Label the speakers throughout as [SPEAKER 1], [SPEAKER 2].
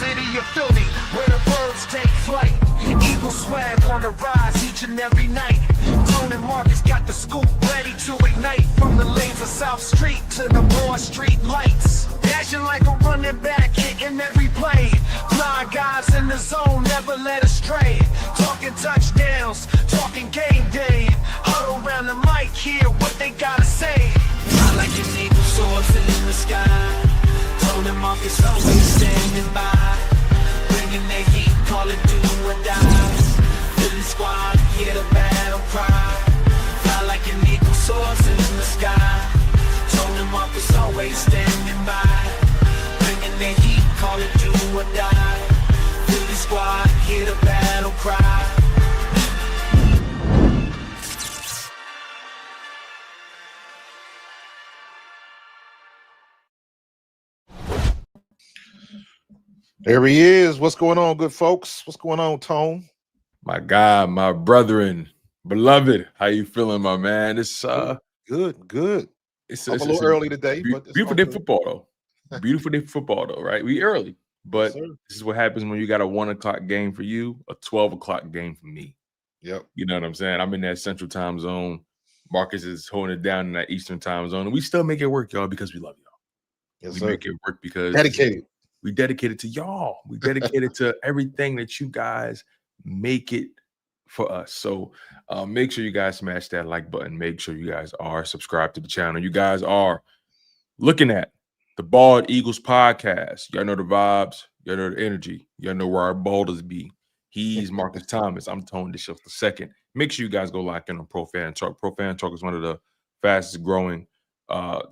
[SPEAKER 1] city of Philly, where the birds take flight. Eagle swag on the rise each and every night. Tone and Marcus got the scoop ready to ignite. From the lanes of South Street to the Broad Street lights. Dashing like a running back, hitting every play. Flying guys in the zone, never led astray. Talking touchdowns, talking game day. Huddle around the mic, hear what they gotta say. I like an eagle soaring in the sky. Tone and Marcus always standing by. Bringing their heat, call it do or die. Philly squad, hear the battle cry. Fly like an eagle soars in the sky. Tone and Marcus always standing by. Bringing their heat, call it do or die. Philly squad, hear the battle cry.
[SPEAKER 2] There he is. What's going on, good folks? What's going on, Tone?
[SPEAKER 3] My God, my brethren, beloved, how you feeling, my man? It's
[SPEAKER 2] good.
[SPEAKER 3] It's
[SPEAKER 2] a little early today, but it's
[SPEAKER 3] beautiful day for football, though. Beautiful day for football, though, right? We early, but
[SPEAKER 2] Yes,
[SPEAKER 3] this is what happens when you got a 1 o'clock game for you, a 12 o'clock game for me.
[SPEAKER 2] Yep.
[SPEAKER 3] You know what I'm saying? I'm in that central time zone. Marcus is holding it down in that eastern time zone, and we still make it work, y'all, because we love y'all.
[SPEAKER 2] Yes,
[SPEAKER 3] we
[SPEAKER 2] sir.
[SPEAKER 3] make it work because
[SPEAKER 2] Dedicated.
[SPEAKER 3] we dedicated to y'all. We dedicated to everything that you guys make it for us. So make sure you guys smash that like button. Make sure you guys are subscribed to the channel. You guys are looking at the Bald Eagles podcast. Y'all know the vibes. Y'all know the energy. Y'all know where our balders be. He's Marcus Thomas. I'm Tone DeShields II. Make sure you guys go lock in on Pro Fan Talk. Pro Fan Talk is one of the fastest growing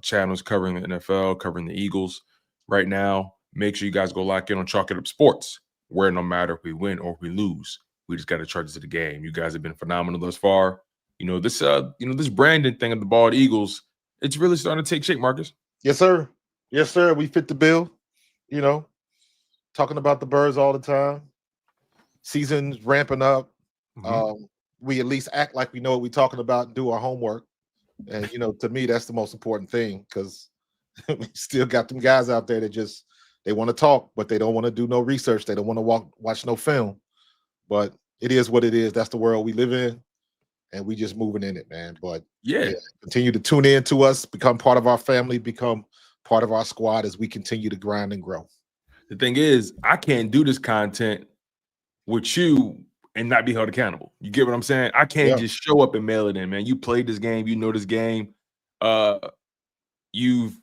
[SPEAKER 3] channels covering the NFL, covering the Eagles right now. Make sure you guys go lock in on Chalk It Up Sports, where no matter if we win or if we lose, we just got to charge it to the game. You guys have been phenomenal thus far. This branding thing of the Bald Eagles, it's really starting to take shape, Marcus.
[SPEAKER 2] Yes, sir. Yes, sir. We fit the bill. You know, talking about the birds all the time. Season's ramping up. We at least act like we know what we're talking about and do our homework. And, to me, that's the most important thing, because we still got them guys out there that just, they want to talk, but they don't want to do no research. They don't want to watch no film. But it is what it is. That's the world we live in, and we just moving in it, man. But
[SPEAKER 3] yeah,
[SPEAKER 2] continue to tune in to us, become part of our family, become part of our squad as we continue to grind and grow.
[SPEAKER 3] The thing is, I can't do this content with you and not be held accountable. You get what I'm saying? I can't just show up and mail it in, man. You played this game. You know this game. You've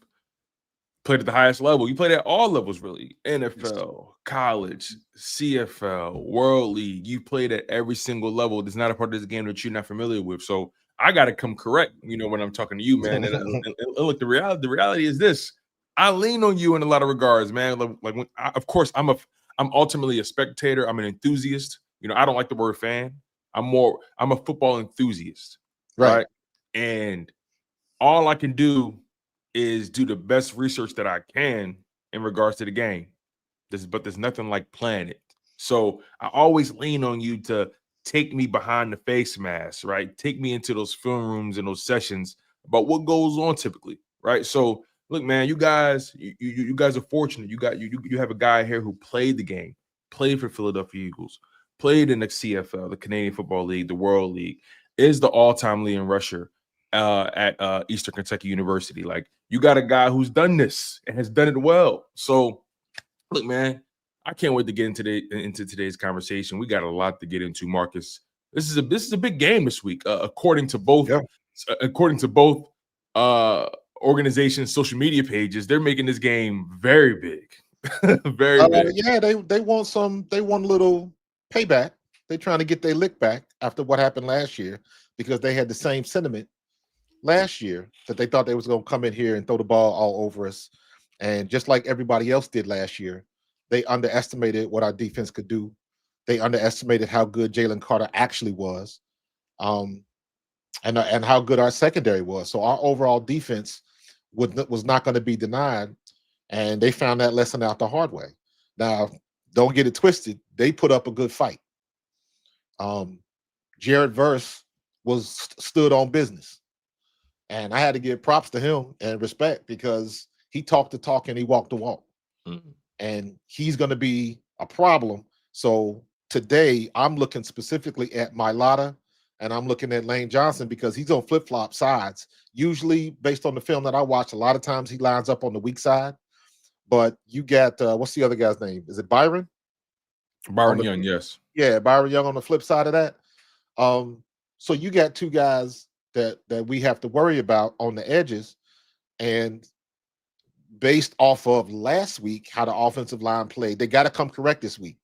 [SPEAKER 3] played at the highest level. You played at all levels, really. NFL, college, CFL, World League. You played at every single level. There's not a part of this game that you're not familiar with. So I got to come correct, when I'm talking to you, man. And look, the reality is this. I lean on you in a lot of regards, man. Of course, I'm ultimately a spectator. I'm an enthusiast. I don't like the word fan. I'm a football enthusiast. Right? And all I can do is do the best research that I can in regards to the game. But there's nothing like playing it. So I always lean on you to take me behind the face mask, right? Take me into those film rooms and those sessions about what goes on typically, right? So look, man, you guys are fortunate. You have a guy here who played the game, played for Philadelphia Eagles, played in the CFL, the Canadian Football League, the World League, is the all-time leading rusher at Eastern Kentucky University. Like, you got a guy who's done this and has done it well. So, look, man, I can't wait to get into today's conversation. We got a lot to get into, Marcus. This is a big game this week, according to both organizations' social media pages. They're making this game very big, very big.
[SPEAKER 2] Yeah, they want a little payback. They're trying to get their lick back after what happened last year, because they had the same sentiment last year that they thought they was going to come in here and throw the ball all over us. And just like everybody else did last year, they underestimated what our defense could do. They underestimated how good Jalen Carter actually was, and how good our secondary was. So our overall defense was not going to be denied, and they found that lesson out the hard way. Now, don't get it twisted. They put up a good fight. Jared Verse stood on business, and I had to give props to him and respect, because he talked the talk and he walked the walk. and he's going to be a problem. So today I'm looking specifically at Mailata, and I'm looking at Lane Johnson because he's on flip-flop sides. Usually, based on the film that I watch, a lot of times he lines up on the weak side. But you got what's the other guy's name? Is it Byron?
[SPEAKER 3] Byron Young, yes.
[SPEAKER 2] Yeah, Byron Young on the flip side of that. So you got two guys that we have to worry about on the edges, and based off of last week, how the offensive line played, they got to come correct this week.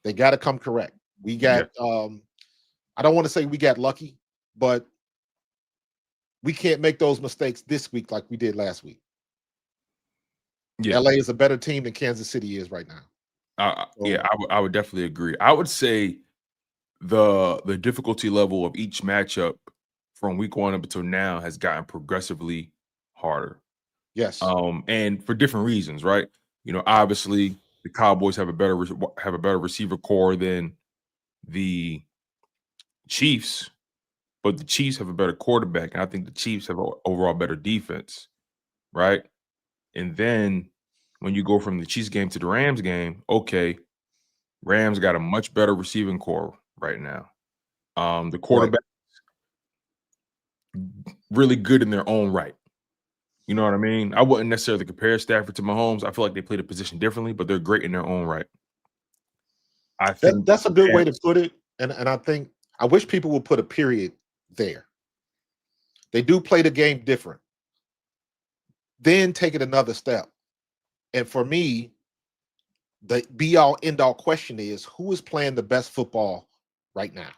[SPEAKER 2] They got to come correct. We got I don't want to say we got lucky, but we can't make those mistakes this week like we did last week.
[SPEAKER 3] Yeah.
[SPEAKER 2] LA is a better team than Kansas City is right now.
[SPEAKER 3] Yeah, I would definitely agree. I would say the difficulty level of each matchup from week 1 up until now has gotten progressively harder.
[SPEAKER 2] Yes.
[SPEAKER 3] And for different reasons, right? You know, obviously the Cowboys have a better receiver core than the Chiefs, but the Chiefs have a better quarterback, and I think the Chiefs have an overall better defense, right? And then when you go from the Chiefs game to the Rams game, okay, Rams got a much better receiving core right now. The quarterback really good in their own right. You know what I mean? I wouldn't necessarily compare Stafford to Mahomes. I feel like they play the position differently, but they're great in their own right. I think
[SPEAKER 2] that's a good way to put it. And I think I wish people would put a period there. They do play the game different. Then take it another step. And for me, the be-all, end-all question is who is playing the best football right now?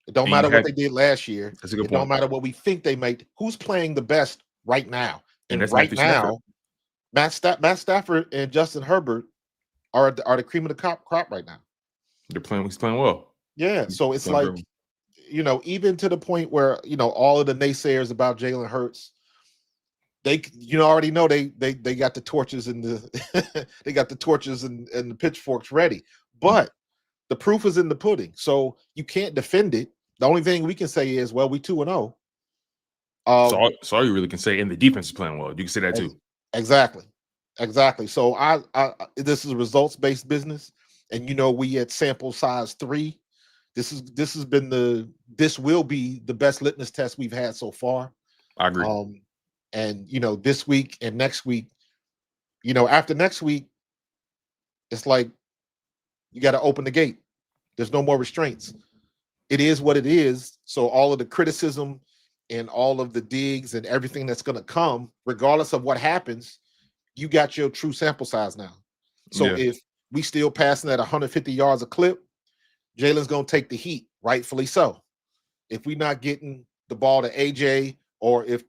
[SPEAKER 2] It don't matter what they did last year.
[SPEAKER 3] That's a good
[SPEAKER 2] point.
[SPEAKER 3] Don't
[SPEAKER 2] matter what we think they made. Who's playing the best right now?
[SPEAKER 3] And
[SPEAKER 2] right now, Matt Stafford and Justin Herbert are the cream of the crop right now.
[SPEAKER 3] He's playing well.
[SPEAKER 2] Yeah. So it's like, you know, even to the point where, you know, all of the naysayers about Jalen Hurts, they, you know, already know they got the torches and the they got the torches and the pitchforks ready. But the proof is in the pudding. So you can't defend it. The only thing we can say is, well, we 2-0.
[SPEAKER 3] So all you really can say, and the defense is playing well. You can say that too.
[SPEAKER 2] Exactly. So I this is a results-based business, and you know, we at sample size 3. This will be the best litmus test we've had so far.
[SPEAKER 3] I agree.
[SPEAKER 2] And you know, this week and next week, you know, after next week, it's like you got to open the gate. There's no more restraints. It is what it is. So all of the criticism and all of the digs and everything that's going to come, regardless of what happens, you got your true sample size now. So if we still passing at 150 yards a clip, Jalen's going to take the heat, rightfully so. If we're not getting the ball to AJ, or if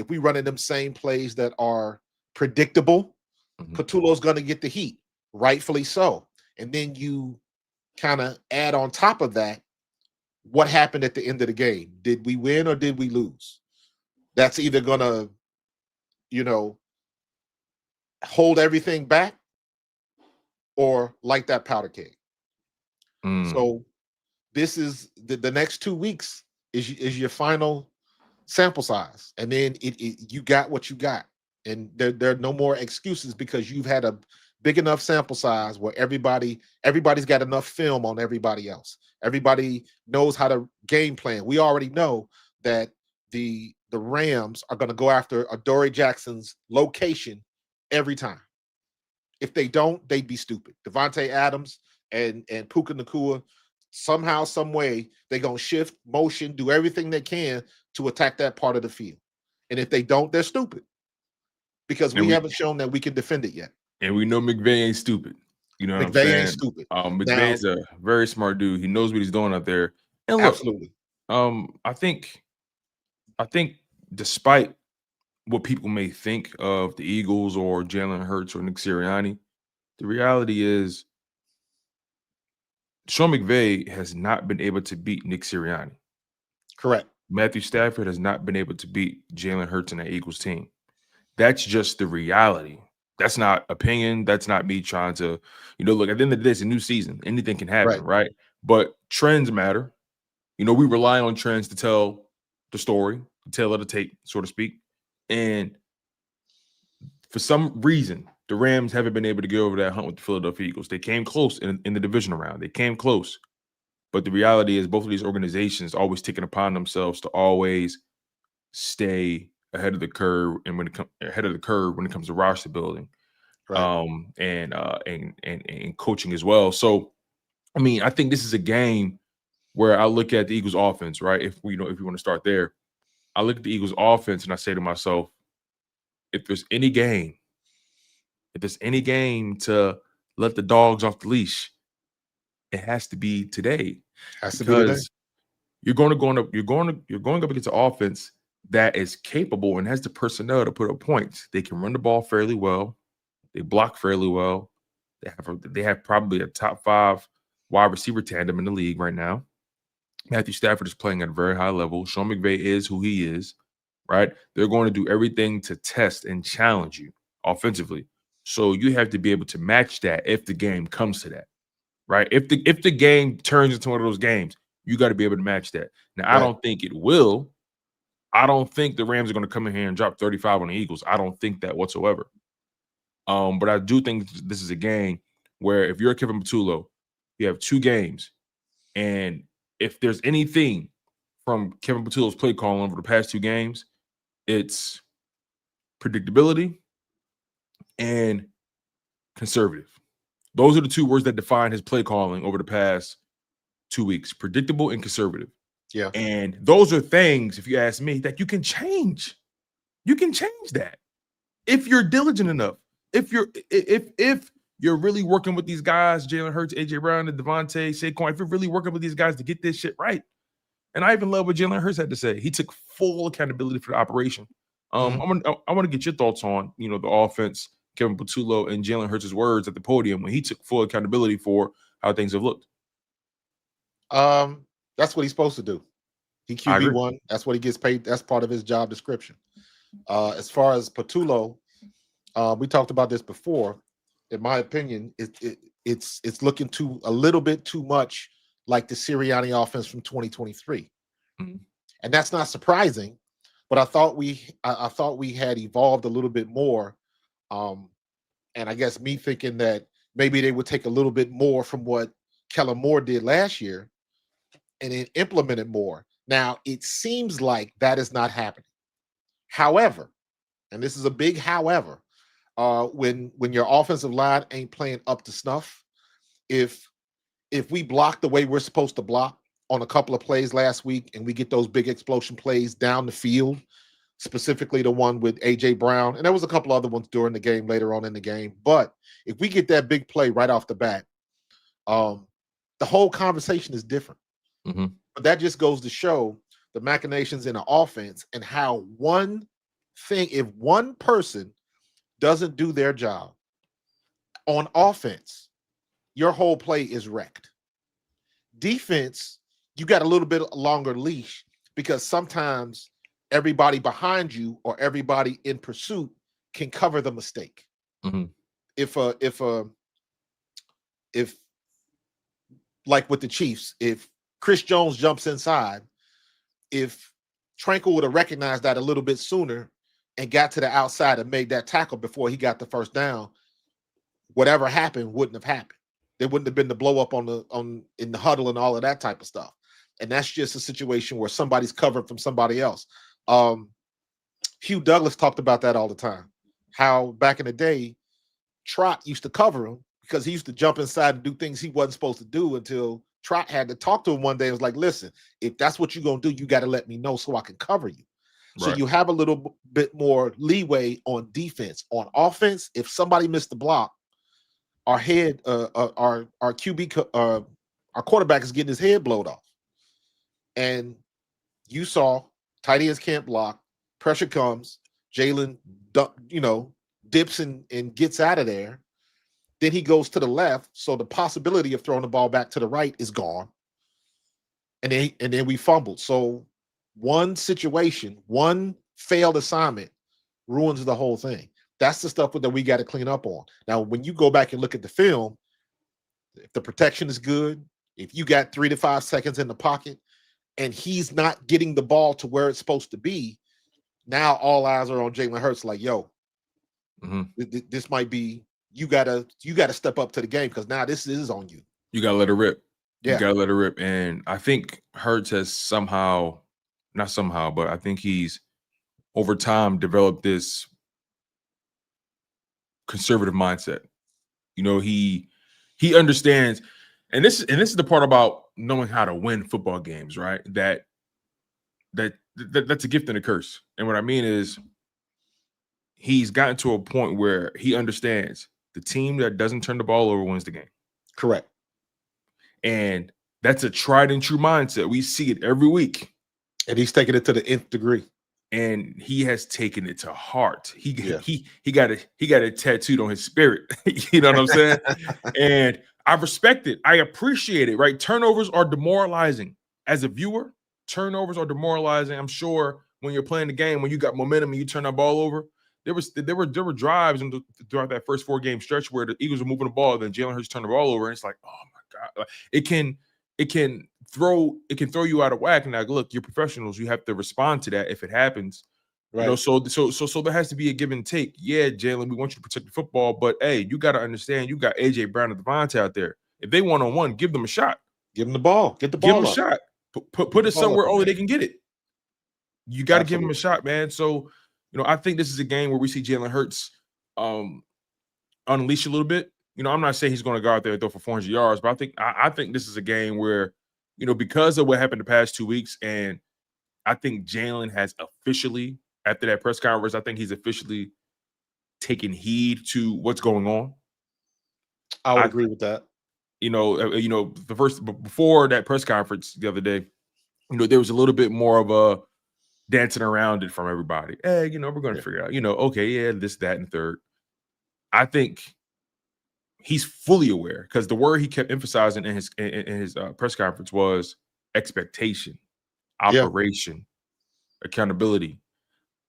[SPEAKER 2] we running them same plays that are predictable, Patullo's going to get the heat, rightfully so. And then you kind of add on top of that, what happened at the end of the game? Did we win or did we lose? That's either going to, you know, hold everything back or light that powder keg. So this is the next 2 weeks is your final sample size. And then you got what you got. And there are no more excuses because you've had a big enough sample size where everybody's got enough film on everybody else. Everybody knows how to game plan. We already know that the Rams are going to go after Adoree Jackson's location every time. If they don't, they'd be stupid. Devontae Adams and Puka Nacua, somehow, some way, they're going to shift, motion, do everything they can to attack that part of the field. And if they don't, they're stupid. Because we haven't shown that we can defend it yet.
[SPEAKER 3] And we know McVay ain't stupid. You know what I'm saying?
[SPEAKER 2] Ain't stupid.
[SPEAKER 3] McVay's a very smart dude. He knows what he's doing out there. And look,
[SPEAKER 2] absolutely.
[SPEAKER 3] I think despite what people may think of the Eagles or Jalen Hurts or Nick Sirianni, the reality is Sean McVay has not been able to beat Nick Sirianni.
[SPEAKER 2] Correct.
[SPEAKER 3] Matthew Stafford has not been able to beat Jalen Hurts and that Eagles team. That's just the reality. That's not opinion. That's not me trying to, you know, look, at the end of the day, it's a new season. Anything can happen, right? But trends matter. You know, we rely on trends to tell the story, to tell of the tape, so to speak. And for some reason, the Rams haven't been able to get over that hump with the Philadelphia Eagles. They came close in the divisional round. They came close. But the reality is both of these organizations always taking upon themselves to always stay ahead of the curve and when it comes to roster building,
[SPEAKER 2] Right.
[SPEAKER 3] and coaching as well. So, I mean, I think this is a game where I look at the Eagles offense, right? If you want to start there, I look at the Eagles offense and I say to myself, if there's any game to let the dogs off the leash, it has to be today.
[SPEAKER 2] Has to be today.
[SPEAKER 3] Because you're going up against an offense that is capable and has the personnel to put up points. They can run the ball fairly well. They block fairly well. They have probably a top 5 wide receiver tandem in the league right now. Matthew Stafford is playing at a very high level. Sean McVay is who he is, right? They're going to do everything to test and challenge you offensively. So you have to be able to match that if the game comes to that, right? If the game turns into one of those games, you got to be able to match that. Now,
[SPEAKER 2] Right.
[SPEAKER 3] I don't think it will. I don't think the Rams are going to come in here and drop 35 on the Eagles. I don't think that whatsoever. But I do think this is a game where if you're Kevin Patullo, you have 2 games, and if there's anything from Kevin Patullo's play calling over the past 2 games, it's predictability and conservative. Those are the 2 words that define his play calling over the past 2 weeks: predictable and conservative.
[SPEAKER 2] Yeah.
[SPEAKER 3] And those are things, if you ask me, that you can change. You can change that if you're diligent enough. If you're really working with these guys, Jalen Hurts, AJ Brown, and Devontae, Saquon, if you're really working with these guys to get this shit right. And I even love what Jalen Hurts had to say. He took full accountability for the operation. I want to get your thoughts on, the offense, Kevin Patullo, and Jalen Hurts' words at the podium when he took full accountability for how things have looked.
[SPEAKER 2] That's what he's supposed to do. He QB1. That's what he gets paid. That's part of his job description. As far as Patullo, we talked about this before. In my opinion, it's looking a little bit too much like the Sirianni offense from 2023, and that's not surprising. But I thought we had evolved a little bit more, and I guess me thinking that maybe they would take a little bit more from what Kellen Moore did last year and then implement it more. Now it seems like that is not happening. However, and this is a big however, when your offensive line ain't playing up to snuff, if we block the way we're supposed to block on a couple of plays last week and we get those big explosion plays down the field, specifically the one with AJ Brown, and there was a couple other ones during the game later on in the game, but if we get that big play right off the bat, the whole conversation is different. But that just goes to show the machinations in the offense and how if one person doesn't do their job on offense, your whole play is wrecked. Defense, you got a little bit longer leash because sometimes everybody behind you or everybody in pursuit can cover the mistake. If like with the Chiefs, if Chris Jones jumps inside, if Tranquil would have recognized that a little bit sooner and got to the outside and made that tackle before he got the first down, whatever happened wouldn't have happened. There wouldn't have been the blow up in the huddle and all of that type of stuff. And that's just a situation where somebody's covered from somebody else. Hugh Douglas talked about that all the time. How back in the day, Trot used to cover him because he used to jump inside and do things he wasn't supposed to do until Trot had to talk to him one day. It was like, listen, if that's what you're going to do, you got to let me know so I can cover you. So you have a little bit more leeway on defense. On offense, if somebody missed the block, our quarterback is getting his head blowed off. And you saw tight ends can't block, pressure comes, Jalen, dips and gets out of there. Then he goes to the left, so the possibility of throwing the ball back to the right is gone. And then we fumbled. So one situation, one failed assignment ruins the whole thing. That's the stuff that we got to clean up on. Now, when you go back and look at the film, if the protection is good, if you got 3 to 5 seconds in the pocket and he's not getting the ball to where it's supposed to be, now all eyes are on Jalen Hurts like, yo, This might be you gotta step up to the game because now this is on you.
[SPEAKER 3] You gotta let her rip.
[SPEAKER 2] Yeah.
[SPEAKER 3] You gotta let her rip. And I think Hurts has not somehow, but I think he's over time developed this conservative mindset. You know, he understands, and this is the part about knowing how to win football games, right? That's a gift and a curse. And what I mean is he's gotten to a point where he understands the team that doesn't turn the ball over wins the game.
[SPEAKER 2] Correct.
[SPEAKER 3] And that's a tried and true mindset. We see it every week.
[SPEAKER 2] And he's taking it to the nth degree.
[SPEAKER 3] And he has taken it to heart. He got it tattooed on his spirit. You know what I'm saying? And I respect it. I appreciate it, right? Turnovers are demoralizing. As a viewer, turnovers are demoralizing. I'm sure when you're playing the game, when you got momentum and you turn that ball over, there were drives throughout that first 4-game stretch where the Eagles were moving the ball, then Jalen Hurts turned the ball over, and it's like, oh my God. It can throw you out of whack. And like, look, you're professionals. You have to respond to that if it happens. Right. You know, so there has to be a give and take. Yeah, Jalen, we want you to protect the football, but hey, you got to understand, you got AJ Brown and Devontae out there. If they 1-on-1, give them a shot.
[SPEAKER 2] Give them the ball. Get the ball.
[SPEAKER 3] Give them a shot. Put it somewhere only they can get it. You got to give them a shot, man. So, you know, I think this is a game where we see Jalen Hurts unleash a little bit. You know, I'm not saying he's going to go out there and throw for 400 yards, but I think this is a game where, you know, because of what happened the past 2 weeks, and I think Jalen has officially, after that press conference, I think he's officially taken heed to what's going on.
[SPEAKER 2] I would agree with that.
[SPEAKER 3] Before that press conference the other day, you know, there was a little bit more of a dancing around it from everybody. Hey, you know, we're going to figure it out, you know, okay, yeah, this, that, and third. I think he's fully aware, because the word he kept emphasizing in his press conference was expectation, operation, accountability.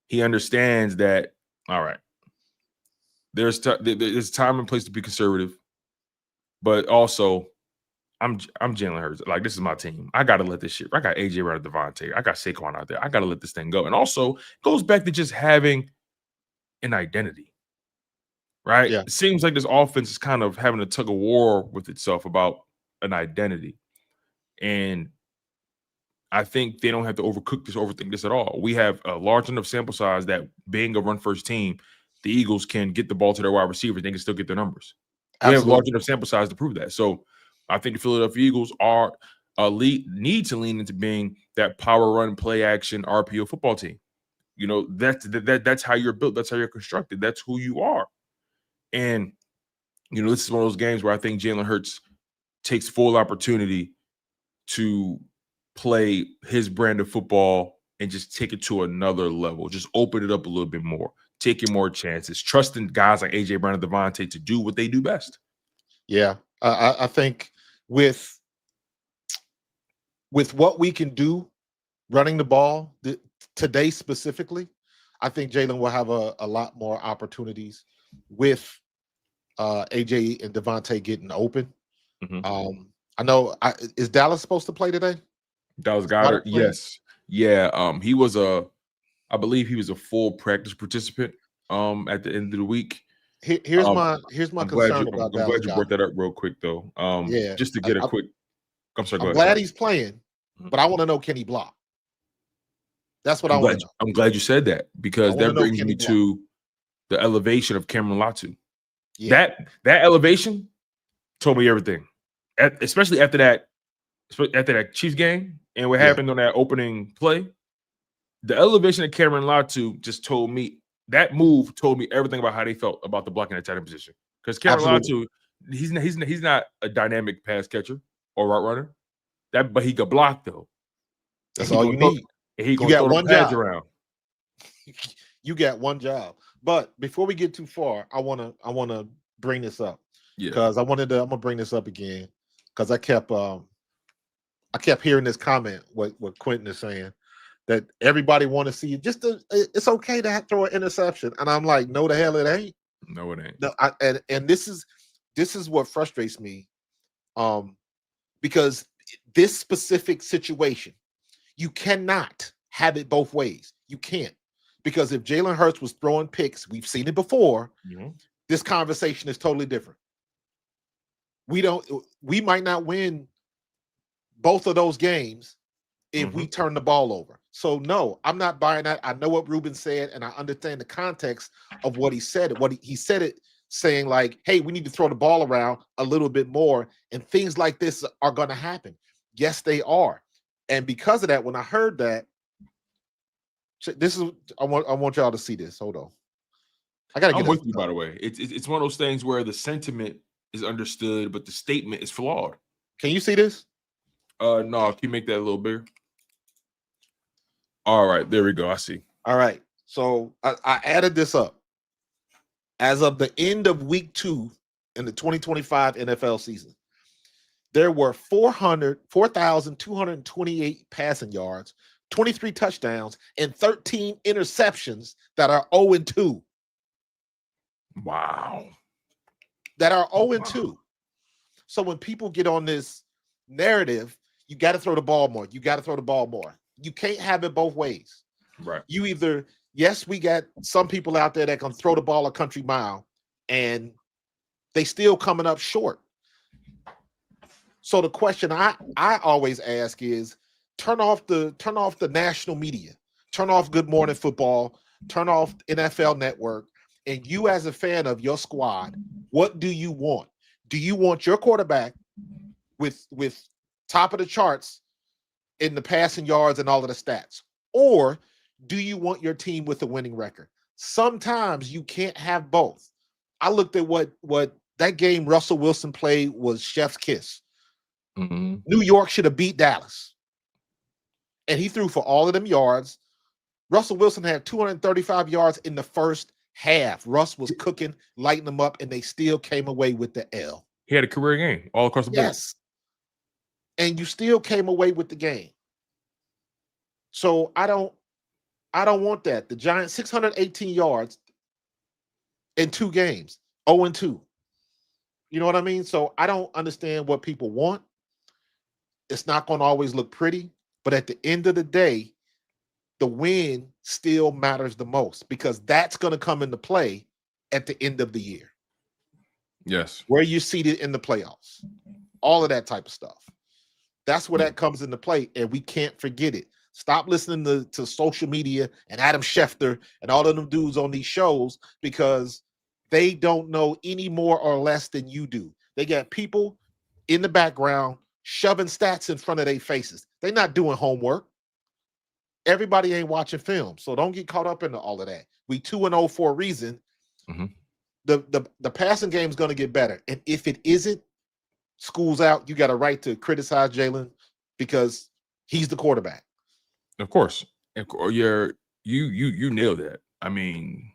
[SPEAKER 3] He understands that, all right, there's time and place to be conservative, but also I'm Jalen Hurts. Like, this is my team. I got to let this shit. I got AJ Brown and Devontae. I got Saquon out there. I got to let this thing go. And also, it goes back to just having an identity, right?
[SPEAKER 2] Yeah.
[SPEAKER 3] It seems like this offense is kind of having a tug of war with itself about an identity. And I think they don't have to overthink this at all. We have a large enough sample size that, being a run-first team, the Eagles can get the ball to their wide receivers. They can still get their numbers. We have a large enough sample size to prove that. So I think the Philadelphia Eagles need to lean into being that power run, play action, RPO football team. You know, that's how you're built. That's how you're constructed. That's who you are. And, you know, this is one of those games where I think Jalen Hurts takes full opportunity to play his brand of football and just take it to another level. Just open it up a little bit more, taking more chances, trusting guys like AJ Brown and Devontae to do what they do best.
[SPEAKER 2] Yeah, I think with what we can do running the ball today specifically, I think Jalen will have a lot more opportunities with AJ and Devontae getting open.
[SPEAKER 3] Mm-hmm.
[SPEAKER 2] I know. Is Dallas supposed to play today?
[SPEAKER 3] Dallas Goedert, yes, yeah. I believe he was a full practice participant. At the end of the week.
[SPEAKER 2] Here's my concern about Dallas.
[SPEAKER 3] I'm glad you brought that up real quick, though. Just to get a quick. I'm sorry.
[SPEAKER 2] I'm glad he's playing, but I want to know, can he block? That's what I want to know.
[SPEAKER 3] I'm glad you said that, because that brings me to the elevation of Cameron Latu. Yeah. That elevation told me everything, especially after that Chiefs game and what happened on that opening play. The elevation of Cameron Latu just told me, that move told me everything about how they felt about the blocking at tight end position. Because Cameron Latu, he's not a dynamic pass catcher or route runner. But he could block, though.
[SPEAKER 2] That's all you need.
[SPEAKER 3] He gonna throw the pads around.
[SPEAKER 2] You got one job. But before we get too far, I wanna bring this up. Because I'm gonna bring this up again. Because I kept hearing this comment, what Quentin is saying, that everybody want to see it's okay to throw an interception. And I'm like, no, the hell it ain't.
[SPEAKER 3] No, it ain't.
[SPEAKER 2] No, and this is what frustrates me. Because this specific situation, you cannot have it both ways. You can't. Because if Jalen Hurts was throwing picks, we've seen it before,
[SPEAKER 3] Mhm.
[SPEAKER 2] this conversation is totally different. We might not win both of those games if we turn the ball over. So no, I'm not buying that. I know what Ruben said, and I understand the context of what he said. What he said it saying like, hey, we need to throw the ball around a little bit more, and things like this are going to happen. Yes, they are. And because of that, when I heard that, this is I want y'all to see this. Hold on. I gotta
[SPEAKER 3] I'm
[SPEAKER 2] get
[SPEAKER 3] with you, by the way. It's one of those things where the sentiment is understood, but the statement is flawed.
[SPEAKER 2] Can you see this?
[SPEAKER 3] No, can you make that a little bigger? All right, there we go. I see.
[SPEAKER 2] All right. So I added this up. As of the end of week 2 in the 2025 NFL season, there were 4,228 passing yards, 23 touchdowns, and 13 interceptions that are 0-2.
[SPEAKER 3] Wow.
[SPEAKER 2] That are 0-2. So when people get on this narrative, you got to throw the ball more. You got to throw the ball more. You can't have it both ways.
[SPEAKER 3] Right.
[SPEAKER 2] You either, yes, we got some people out there that can throw the ball a country mile, and they still coming up short. So the question I always ask is, turn off the national media, turn off Good Morning Football, turn off NFL Network, and you as a fan of your squad, what do you want? Do you want your quarterback with top of the charts in the passing yards and all of the stats, or do you want your team with a winning record? Sometimes you can't have both. I looked at what that game Russell Wilson played was chef's kiss. New York should have beat Dallas, and he threw for all of them yards. Russell Wilson had 235 yards in the first half. Russ was cooking, lighting them up, and they still came away with the L.
[SPEAKER 3] He had a career game all across the board.
[SPEAKER 2] Yes. And you still came away with the game. So I don't want that. The Giants 618 yards in 2 games, 0-2. You know what I mean? So I don't understand what people want. It's not going to always look pretty, but at the end of the day, the win still matters the most, because that's going to come into play at the end of the year.
[SPEAKER 3] Yes.
[SPEAKER 2] Where you're seated in the playoffs, all of that type of stuff. That's where that comes into play, and we can't forget it. Stop listening to social media and Adam Schefter and all of them dudes on these shows, because they don't know any more or less than you do. They got people in the background shoving stats in front of their faces. They're not doing homework. Everybody ain't watching film, so don't get caught up into all of that. We 2-0 for a reason. The passing game is going to get better, and if it isn't, school's out. You got a right to criticize Jalen because he's the quarterback.
[SPEAKER 3] Of course. You nailed that. I mean,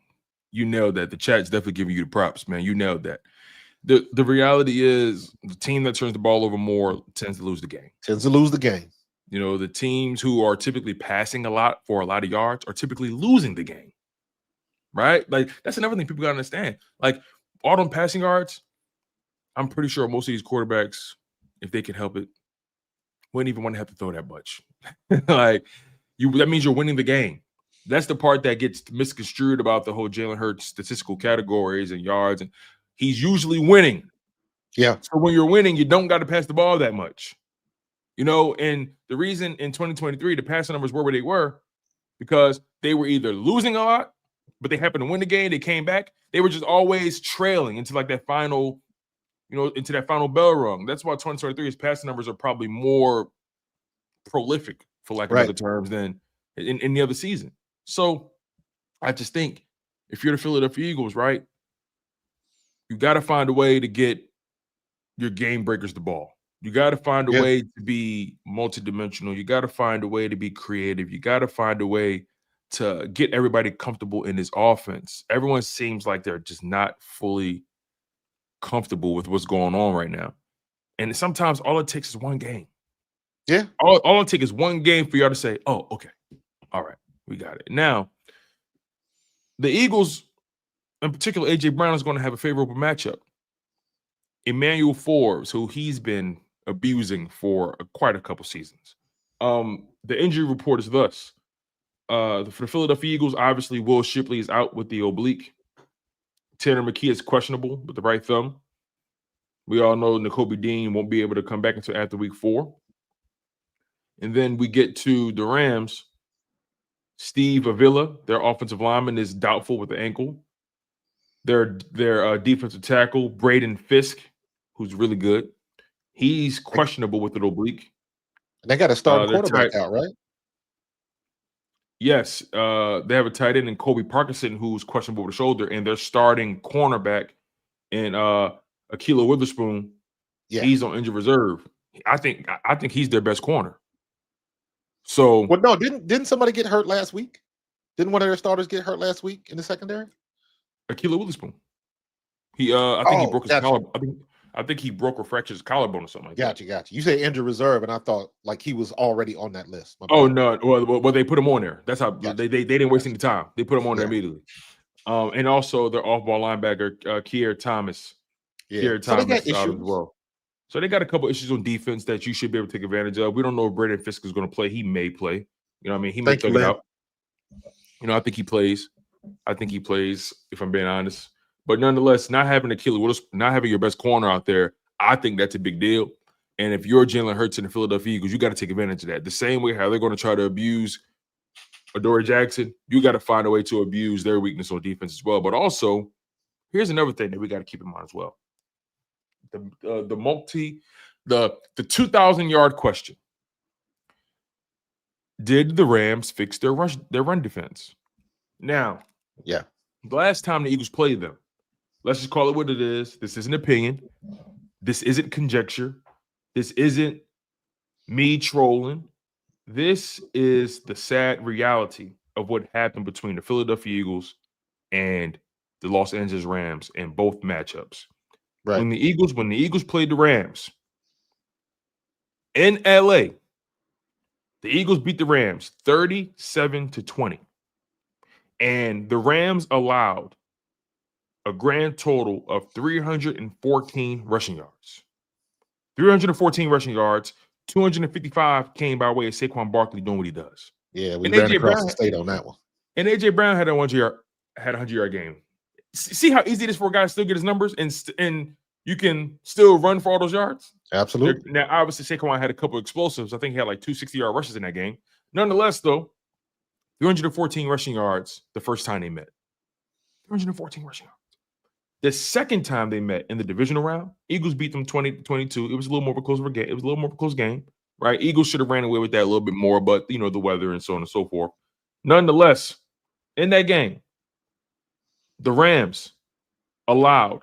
[SPEAKER 3] you nailed that. The chat's definitely giving you the props, man. You nailed that. The reality is the team that turns the ball over more tends to lose the game. You know, the teams who are typically passing a lot for a lot of yards are typically losing the game. Right? Like, that's another thing people got to understand. Like, all them passing yards, I'm pretty sure most of these quarterbacks, if they can help it, wouldn't even want to have to throw that much. Like, that means you're winning the game. That's the part that gets misconstrued about the whole Jalen Hurts statistical categories and yards, and he's usually winning.
[SPEAKER 2] Yeah.
[SPEAKER 3] So when you're winning, you don't got to pass the ball that much. You know, and the reason in 2023 the passing numbers were where they were because they were either losing a lot, but they happened to win the game, they came back. They were just always trailing into like that final, into that final bell rung. That's why 2023 his passing numbers are probably more prolific, for lack of other terms, than in any other season. So I just think if you're the Philadelphia Eagles, right, you got to find a way to get your game breakers the ball. You got to find a way to be multidimensional. You got to find a way to be creative. You got to find a way to get everybody comfortable in this offense. Everyone seems like they're just not fully comfortable with what's going on right now. And sometimes all it takes is one game.
[SPEAKER 2] Yeah.
[SPEAKER 3] All it takes is one game for y'all to say, oh, okay. All right. We got it. Now, the Eagles, in particular, A.J. Brown is going to have a favorable matchup. Emmanuel Forbes, who he's been abusing for quite a couple seasons. The injury report is thus: For the Philadelphia Eagles, obviously Will Shipley is out with the oblique. Tanner McKee is questionable with the right thumb. We all know Nakobe Dean won't be able to come back until after week 4. And then we get to the Rams. Steve Avila, their offensive lineman, is doubtful with the ankle. Their defensive tackle, Braden Fisk, who's really good, he's questionable with an oblique.
[SPEAKER 2] They got a starting
[SPEAKER 3] Their
[SPEAKER 2] quarterback out, right?
[SPEAKER 3] Yes, they have a tight end in Kobe Parkinson who's questionable with a shoulder, and their starting cornerback in Akila Witherspoon, he's on injured reserve. I think he's their best corner. So,
[SPEAKER 2] well, no, didn't somebody get hurt last week? Didn't one of their starters get hurt last week in the secondary?
[SPEAKER 3] Akila Witherspoon. I think he broke his collarbone. I think he broke or fractured his collarbone or something like that.
[SPEAKER 2] Gotcha. You say injured reserve, and I thought like he was already on that list.
[SPEAKER 3] Oh no, well they put him on there. That's how they didn't waste any time. They put him on there immediately. And also their off-ball linebacker, Kier Thomas. Kier Thomas is out as well. So they got a couple issues on defense that you should be able to take advantage of. We don't know if Braden Fisk is going to play. He may play. You know what I mean? He may thug it out. You know, I think he plays. If I'm being honest. But nonetheless, not having your best corner out there, I think that's a big deal. And if you're Jalen Hurts in the Philadelphia Eagles, you got to take advantage of that. The same way how they're going to try to abuse Adoree Jackson, you got to find a way to abuse their weakness on defense as well. But also, here's another thing that we got to keep in mind as well. The 2,000-yard question. Did the Rams fix their run defense? Now, the last time the Eagles played them, let's just call it what it is. This isn't opinion. This isn't conjecture. This isn't me trolling. This is the sad reality of what happened between the Philadelphia Eagles and the Los Angeles Rams in both matchups. Right. When the Eagles played the Rams in LA, the Eagles beat the Rams 37-20. And the Rams allowed a grand total of 314 rushing yards. 314 rushing yards, 255 came by way of Saquon Barkley doing what he does.
[SPEAKER 2] Yeah, we ran across the state on that one.
[SPEAKER 3] And A.J. Brown had a 100-yard game. See how easy it is for a guy to still get his numbers and you can still run for all those yards?
[SPEAKER 2] Absolutely.
[SPEAKER 3] Now, obviously, Saquon had a couple of explosives. I think he had like 2 60-yard rushes in that game. Nonetheless, though, 314 rushing yards the first time they met. 314 rushing yards. The second time they met in the divisional round, Eagles beat them 20-22. It was a little more of a close game. Right? Eagles should have ran away with that a little bit more, but you know, the weather and so on and so forth. Nonetheless, in that game, the Rams allowed,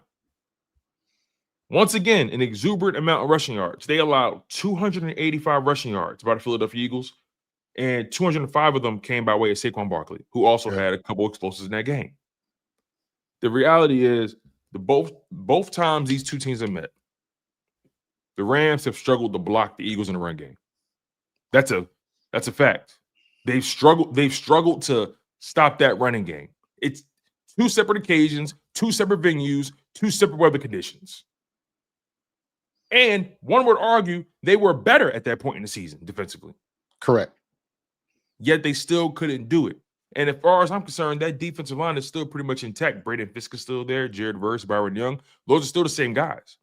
[SPEAKER 3] once again, an exuberant amount of rushing yards. They allowed 285 rushing yards by the Philadelphia Eagles, and 205 of them came by way of Saquon Barkley, who also had a couple explosives in that game. The reality is, both times these two teams have met, the Rams have struggled to block the Eagles in the run game. That's a fact. They've struggled to stop that running game. It's 2 separate occasions, 2 separate venues, 2 separate weather conditions. And one would argue they were better at that point in the season defensively.
[SPEAKER 2] Correct.
[SPEAKER 3] Yet they still couldn't do it. And as far as I'm concerned, that defensive line is still pretty much intact. Braden Fisk is still there. Jared Verse, Byron Young. Those are still the same guys.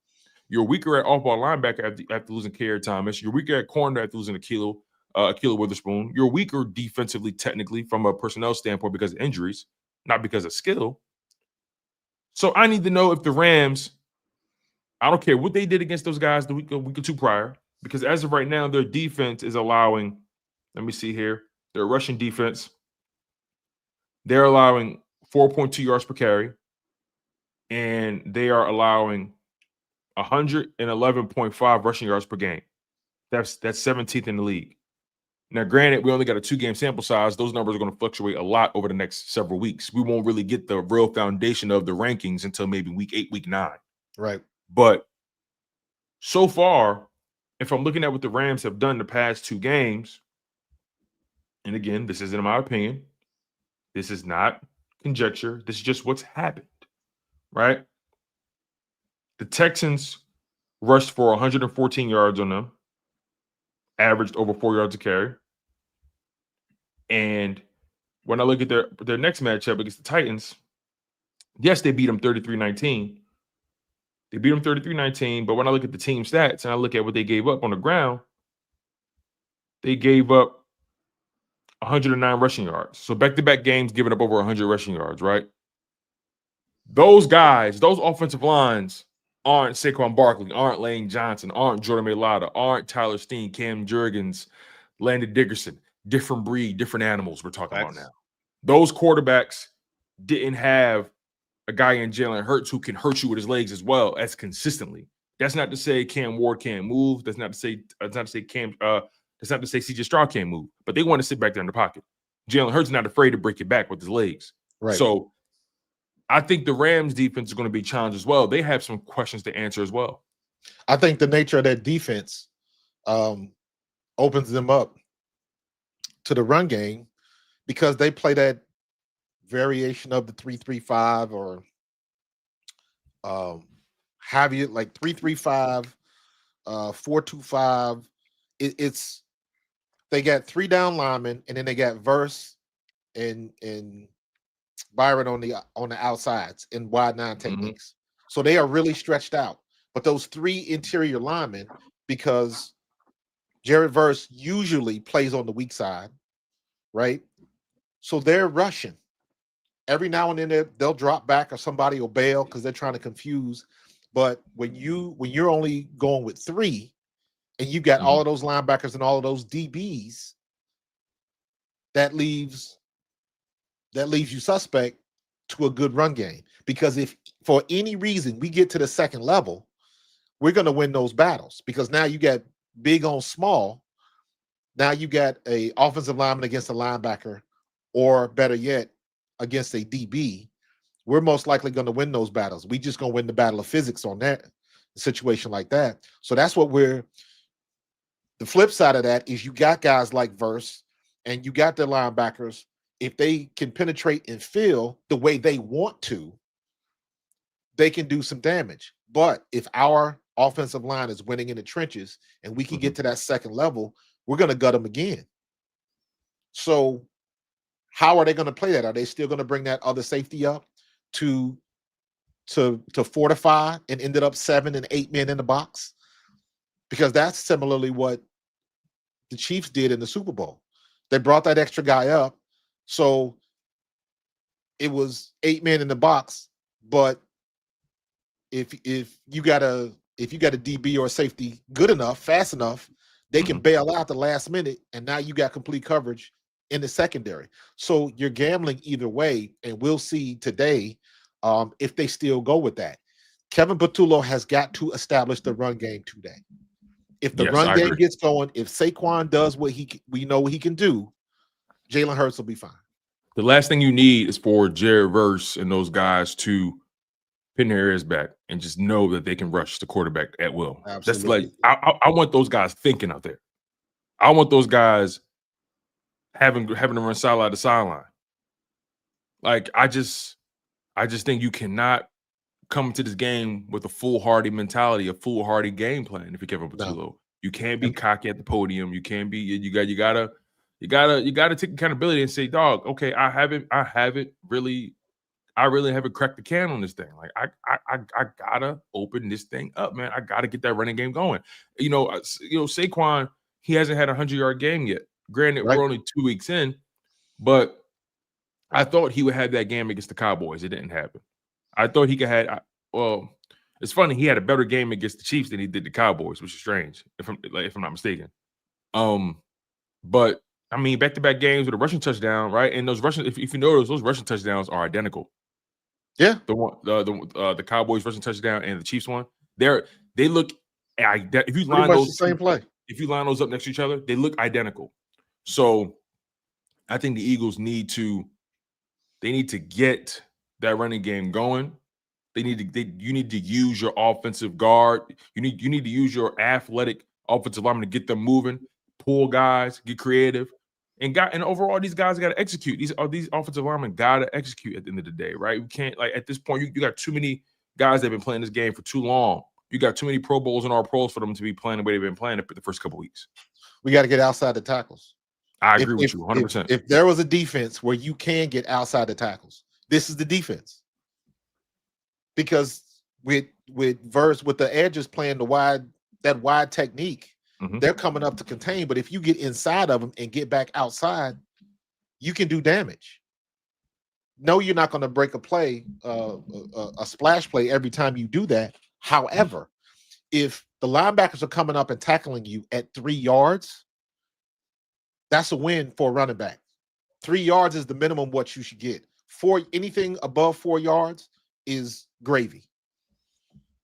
[SPEAKER 3] You're weaker at off-ball linebacker after losing Kier Thomas. You're weaker at corner after losing Akila Witherspoon. You're weaker defensively, technically, from a personnel standpoint because of injuries, not because of skill. So I need to know if the Rams, I don't care what they did against those guys the week or 2 prior, because as of right now, their defense is allowing, let me see here, their rushing defense, they're allowing 4.2 yards per carry, and they are allowing 111.5 rushing yards per game. That's 17th in the league. Now, granted, we only got a 2-game sample size. Those numbers are going to fluctuate a lot over the next several weeks. We won't really get the real foundation of the rankings until maybe week 8, week 9.
[SPEAKER 2] Right.
[SPEAKER 3] But so far, if I'm looking at what the Rams have done the past 2 games, and again, this isn't my opinion. This is not conjecture. This is just what's happened, right? The Texans rushed for 114 yards on them, averaged over 4 yards a carry. And when I look at their next matchup against the Titans, yes, they beat them 33-19. They beat them 33-19, but when I look at the team stats and I look at what they gave up on the ground, they gave up 109 rushing yards. So back-to-back games giving up over 100 rushing yards, right? Those guys, those offensive lines aren't Saquon Barkley, aren't Lane Johnson, aren't Jordan Mailata, aren't Tyler Steen, Cam Jurgens, Landon Dickerson. Different breed, different animals we're talking about now. Those quarterbacks didn't have a guy in Jalen Hurts who can hurt you with his legs as well as consistently. That's not to say Cam Ward can't move. That's not to say That's not to say CJ Stroud can't move. But they want to sit back there in the pocket. Jalen Hurts not afraid to break it back with his legs.
[SPEAKER 2] Right.
[SPEAKER 3] So I think the Rams defense is going to be challenged as well. They have some questions to answer as well.
[SPEAKER 2] I think the nature of that defense opens them up to the run game because they play that variation of the 3-3-5 or have you like 3-3-5, 4-2-5. It's they got 3 down linemen and then they got Verse and Byron on the outsides in wide 9 techniques. So they are really stretched out. But those 3 interior linemen, because Jared Verse usually plays on the weak side, right? So they're rushing. Every now and then they'll drop back or somebody will bail because they're trying to confuse. But when you're only going with 3 and you got all of those linebackers and all of those DBs, that leaves you suspect to a good run game. Because if for any reason we get to the second level, we're going to win those battles because now you got big on small. Now you got a offensive lineman against a linebacker, or better yet, against a DB. We're most likely going to win those battles. We just going to win the battle of physics on that situation like that. So that's what the flip side of that is you got guys like Verse and you got the linebackers. If they can penetrate and fill the way they want to, they can do some damage. But if our offensive line is winning in the trenches and we can get to that second level, we're going to gut them again. So how are they going to play that? Are they still going to bring that other safety up to fortify and ended up 7 and 8 men in the box? Because that's similarly what the Chiefs did in the Super Bowl. They brought that extra guy up. So it was 8 men in the box, but if you got a DB or a safety good enough, fast enough, they can bail out the last minute, and now you got complete coverage in the secondary. So you're gambling either way, and we'll see today if they still go with that. Kevin Patullo has got to establish the run game today. If the run game gets going, if Saquon does what we know he can do, Jalen Hurts will be fine.
[SPEAKER 3] The last thing you need is for Jared Verse and those guys to pin their ears back and just know that they can rush the quarterback at will.
[SPEAKER 2] Absolutely.
[SPEAKER 3] That's like I want those guys thinking out there. I want those guys having to run sideline to sideline. Like I just think you cannot come to this game with a foolhardy mentality, a foolhardy game plan. If you're Kevin Patullo, no. You can't be cocky at the podium. You can't be. You gotta take accountability and say, dog, okay, I really haven't cracked the can on this thing. Like I gotta open this thing up, man. I gotta get that running game going. Saquon, he hasn't had a 100-yard game yet. Granted, we're only 2 weeks in, but I thought he would have that game against the Cowboys. It didn't happen. I thought he could have. Well, it's funny. He had a better game against the Chiefs than he did the Cowboys, which is strange, if I'm not mistaken. But I mean, back-to-back games with a rushing touchdown, right? And those rushing, if you notice, those rushing touchdowns are identical.
[SPEAKER 2] Yeah,
[SPEAKER 3] the Cowboys rushing touchdown and the Chiefs one, they look. If you line
[SPEAKER 2] those the same play,
[SPEAKER 3] if you line those up next to each other, they look identical. So, I think the Eagles need to get that running game going. You need to use your offensive guard. You need to use your athletic offensive lineman to get them moving, pull guys, get creative, and overall these guys got to execute. These offensive linemen got to execute at the end of the day, right? You can't, like, at this point you got too many guys that have been playing this game for too long. You got too many Pro Bowls and All Pros for them to be playing the way they've been playing it for the first couple weeks.
[SPEAKER 2] We got to get outside the tackles.
[SPEAKER 3] I agree with you 100%.
[SPEAKER 2] If there was a defense where you can get outside the tackles, this is the defense. Because with the edges playing that wide technique, they're coming up to contain. But if you get inside of them and get back outside, you can do damage. No, you're not going to break a play, a splash play every time you do that. However, if the linebackers are coming up and tackling you at 3 yards, that's a win for a running back. 3 yards is the minimum what you should get. Anything above 4 yards is gravy.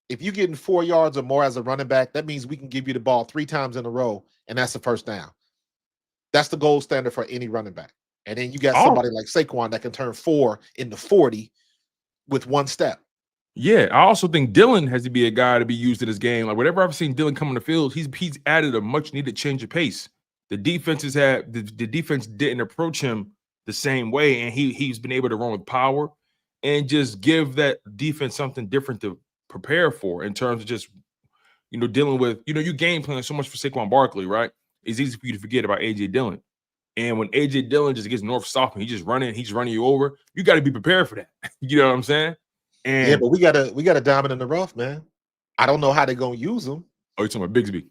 [SPEAKER 2] If you're getting 4 yards or more as a running back, that means we can give you the ball 3 times in a row, and that's the first down. That's the gold standard for any running back. And then you got somebody like Saquon that can turn 4 into 40 with 1 step.
[SPEAKER 3] Yeah, I also think Dylan has to be a guy to be used in this game. Like whenever I've seen Dylan come on the field, he's added a much needed change of pace. The defense didn't approach him the same way, and he's been able to run with power and just give that defense something different to prepare for in terms of just dealing with you game plan so much for Saquon Barkley, right? It's easy for you to forget about AJ Dillon. And when AJ Dillon just gets north-south and he's running you over, you got to be prepared for that. You know what I'm saying? And
[SPEAKER 2] yeah, but we got a diamond in the rough, man. I don't know how they're gonna use him.
[SPEAKER 3] Oh, you're talking about Bigsby,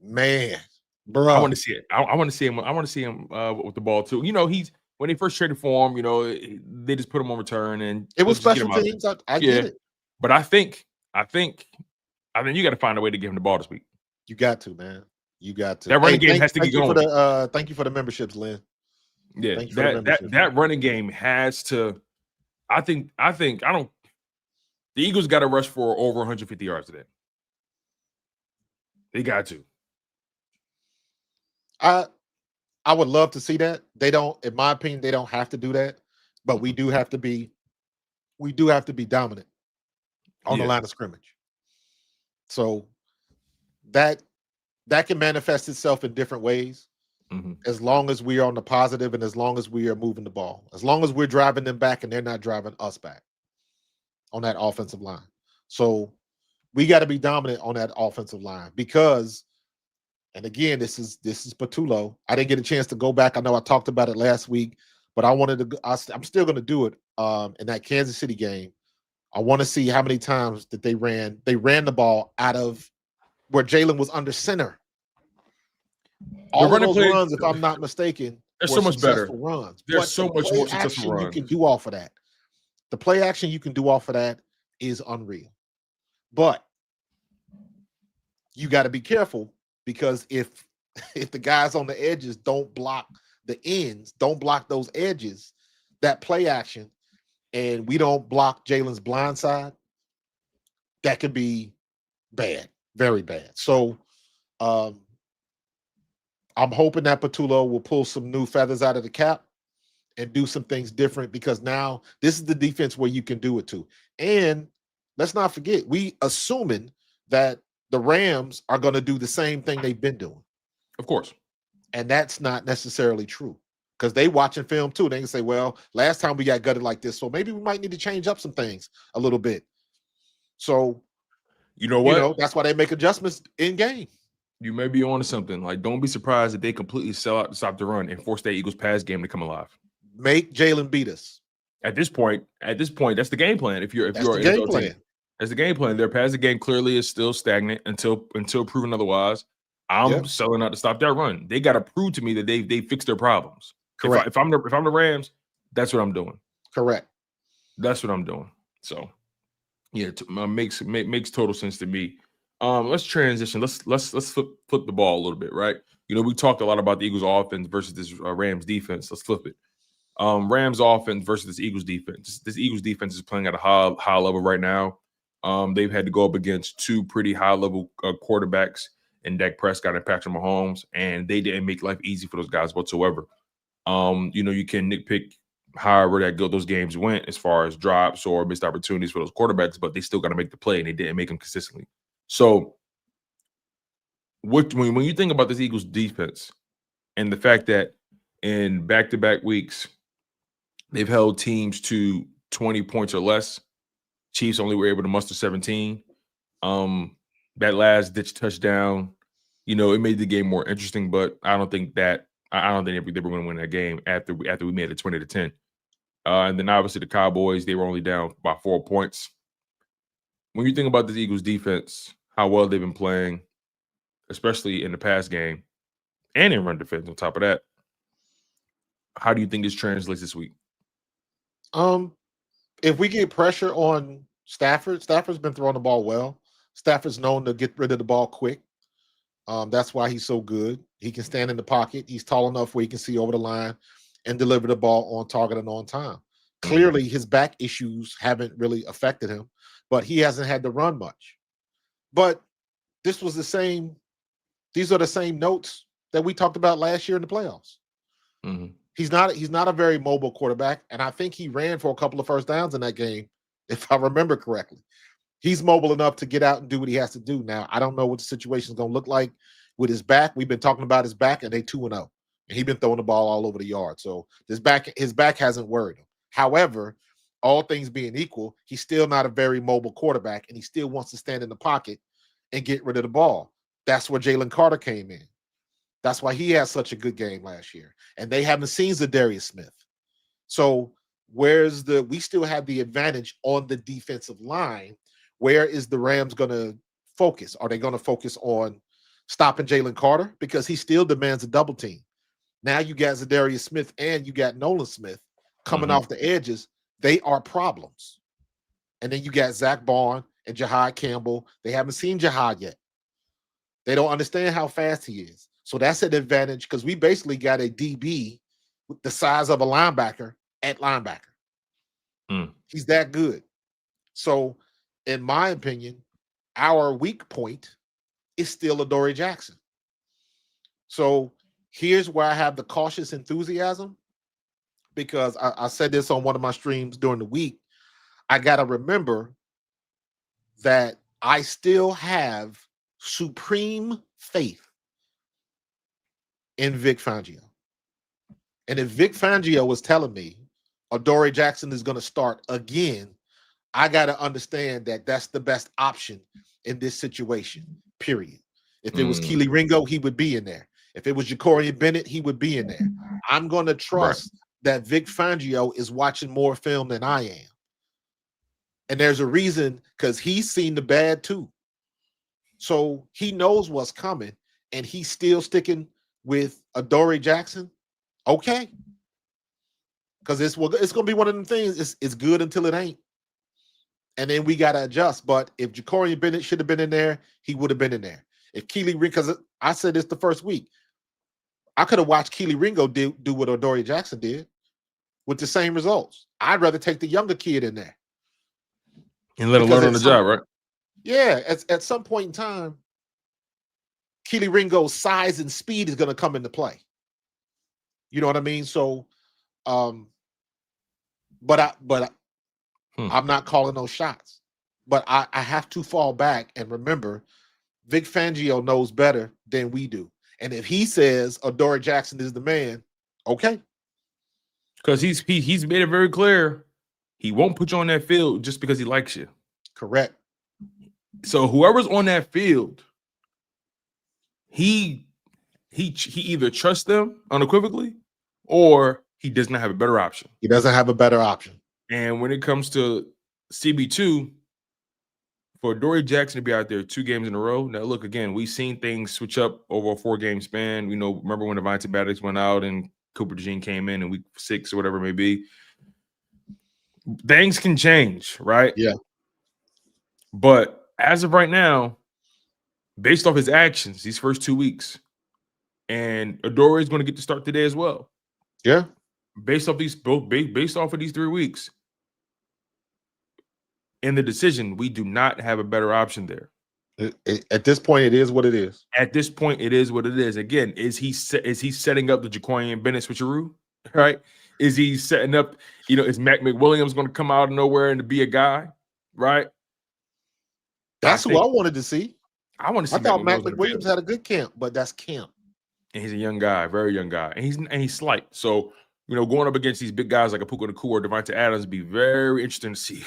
[SPEAKER 2] man, bro.
[SPEAKER 3] I want to see it. I want to see him. I want to see him with the ball too. When they first traded for him, they just put him on return, and
[SPEAKER 2] it was special teams. I get it,
[SPEAKER 3] but I think you got to find a way to give him the ball this week.
[SPEAKER 2] You got to, man. You got to.
[SPEAKER 3] That running game has to get going.
[SPEAKER 2] Thank you for the memberships, Lynn.
[SPEAKER 3] Yeah, that running game has to. I think the Eagles got to rush for over 150 yards today. They got to.
[SPEAKER 2] I would love to see that. They don't, in my opinion, they don't have to do that, but we do have to be dominant on the line of scrimmage. So that can manifest itself in different ways. As long as we are on the positive and as long as we are moving the ball, as long as we're driving them back and they're not driving us back on that offensive line. So we got to be dominant on that offensive line because, and again, this is Patullo. I didn't get a chance to go back. I know I talked about it last week, but I'm still going to do it in that Kansas City game. I want to see how many times that they ran the ball out of where Jalen was under center. All of those runs, if I'm not mistaken,
[SPEAKER 3] they're so much better.
[SPEAKER 2] Runs.
[SPEAKER 3] There's so much more successful runs.
[SPEAKER 2] You can do off of that. The play action you can do off of that is unreal. But you got to be careful because if the guys on the edges don't block the ends, don't block those edges, that play action, and we don't block Jalen's blind side, that could be bad, very bad. So I'm hoping that Patullo will pull some new feathers out of the cap and do some things different because now this is the defense where you can do it too. And let's not forget, we assuming that the Rams are going to do the same thing they've been doing.
[SPEAKER 3] Of course.
[SPEAKER 2] And that's not necessarily true because they watching film too. They can say, well, last time we got gutted like this, so maybe we might need to change up some things a little bit. So,
[SPEAKER 3] you know what?
[SPEAKER 2] That's why they make adjustments in game.
[SPEAKER 3] You may be on to something. Like, don't be surprised if they completely sell out to stop the run and force that Eagles pass game to come alive.
[SPEAKER 2] Make Jalen beat us.
[SPEAKER 3] At this point, that's the game plan. If you're
[SPEAKER 2] the game plan.
[SPEAKER 3] That's the game plan. Their passing game clearly is still stagnant until proven otherwise. I'm selling out to stop that run. They got to prove to me that they fixed their problems.
[SPEAKER 2] Correct.
[SPEAKER 3] If I'm the Rams, that's what I'm doing.
[SPEAKER 2] Correct.
[SPEAKER 3] That's what I'm doing. So, yeah, it makes total sense to me. Let's transition. Let's flip the ball a little bit, right? We talked a lot about the Eagles offense versus this Rams defense. Let's flip it. Rams offense versus this Eagles defense. This Eagles defense is playing at a high level right now. They've had to go up against two pretty high level quarterbacks in Dak Prescott and Patrick Mahomes, and they didn't make life easy for those guys whatsoever. You can nitpick however those games went as far as drops or missed opportunities for those quarterbacks, but they still got to make the play, and they didn't make them consistently. So, when you think about this Eagles defense and the fact that in back-to-back weeks they've held teams to 20 points or less, Chiefs only were able to muster 17. That last ditch touchdown, it made the game more interesting, but I don't think that I don't think they were going to win that game after we made it 20-10. And then obviously the Cowboys, they were only down by 4 points. When you think about the Eagles defense, how well they've been playing, especially in the pass game and in run defense on top of that, how do you think this translates this week?
[SPEAKER 2] If we get pressure on Stafford's been throwing the ball well. Stafford's known to get rid of the ball quick. That's why he's so good. He can stand in the pocket. He's tall enough where he can see over the line and deliver the ball on target and on time. Clearly, his back issues haven't really affected him, but he hasn't had to run much. But this was the same. These are the same notes that we talked about last year in the playoffs.
[SPEAKER 3] Mm-hmm.
[SPEAKER 2] He's not a very mobile quarterback, and I think he ran for a couple of first downs in that game, if I remember correctly. He's mobile enough to get out and do what he has to do. Now, I don't know what the situation is going to look like with his back. We've been talking about his back, and they 2-0, and he's been throwing the ball all over the yard. So his back hasn't worried him. However, all things being equal, he's still not a very mobile quarterback, and he still wants to stand in the pocket and get rid of the ball. That's where Jalen Carter came in. That's why he had such a good game last year. And they haven't seen Zadarius Smith. So we still have the advantage on the defensive line. Where is the Rams going to focus? Are they going to focus on stopping Jalen Carter? Because he still demands a double team. Now you got Zadarius Smith and you got Nolan Smith coming off the edges. They are problems. And then you got Zach Bond and Jahad Campbell. They haven't seen Jahad yet. They don't understand how fast he is. So that's an advantage because we basically got a DB with the size of a linebacker at linebacker. He's that good. So, in my opinion, our weak point is still Adoree Jackson. So here's where I have the cautious enthusiasm, because I said this on one of my streams during the week. I got to remember that I still have supreme faith in Vic Fangio. And if Vic Fangio was telling me Adoree Jackson is going to start again, I got to understand that that's the best option in this situation, period. If it was Keely Ringo, he would be in there. If it was Ja'Cory Bennett, he would be in there. I'm going to trust that Vic Fangio is watching more film than I am. And there's a reason, because he's seen the bad too. So he knows what's coming, and he's still sticking with Adoree Jackson. Okay. Because it's going to be one of them things. It's good until it ain't. And then we got to adjust. But if Ja'Cory Bennett should have been in there, he would have been in there. If Keely Ringo, because I said this the first week, I could have watched Keely Ringo do what Adoree Jackson did with the same results. I'd rather take the younger kid in there.
[SPEAKER 3] And let him learn on the job, right?
[SPEAKER 2] Yeah. At some point in time, Keely Ringo's size and speed is going to come into play. You know what I mean? So, but I'm not calling those shots. But I have to fall back and remember, Vic Fangio knows better than we do. And if he says Adoree Jackson is the man, okay.
[SPEAKER 3] Because he's made it very clear he won't put you on that field just because he likes you.
[SPEAKER 2] Correct.
[SPEAKER 3] So whoever's on that field, he either trusts them unequivocally or he does not have a better option.
[SPEAKER 2] He doesn't have a better option.
[SPEAKER 3] And when it comes to CB2, for Adoree Jackson to be out there 2 games in a row. Now, look, again, we've seen things switch up over a 4-game span. We know, remember when Devontae Maddox went out and Cooper DeJean came in week 6 or whatever it may be. Things can change, right?
[SPEAKER 2] Yeah.
[SPEAKER 3] But as of right now, based off his actions these first 2 weeks, and Adoree is going to get to start today as well.
[SPEAKER 2] Yeah.
[SPEAKER 3] Based off of these 3 weeks, in the decision, we do not have a better option there.
[SPEAKER 2] At this point, it is what it is.
[SPEAKER 3] At this point, it is what it is. Again, is he setting up the Ja'Cory Bennett switcheroo? Right? Is he setting up? Is Mac McWilliams going to come out of nowhere and to be a guy? Right?
[SPEAKER 2] That's who I wanted to see.
[SPEAKER 3] I want to see.
[SPEAKER 2] I thought Mac McWilliams had a good camp, but that's camp.
[SPEAKER 3] And he's a young guy, very young guy, and he's slight. So going up against these big guys like Puka Nacua or Devontae Adams would be very interesting to see.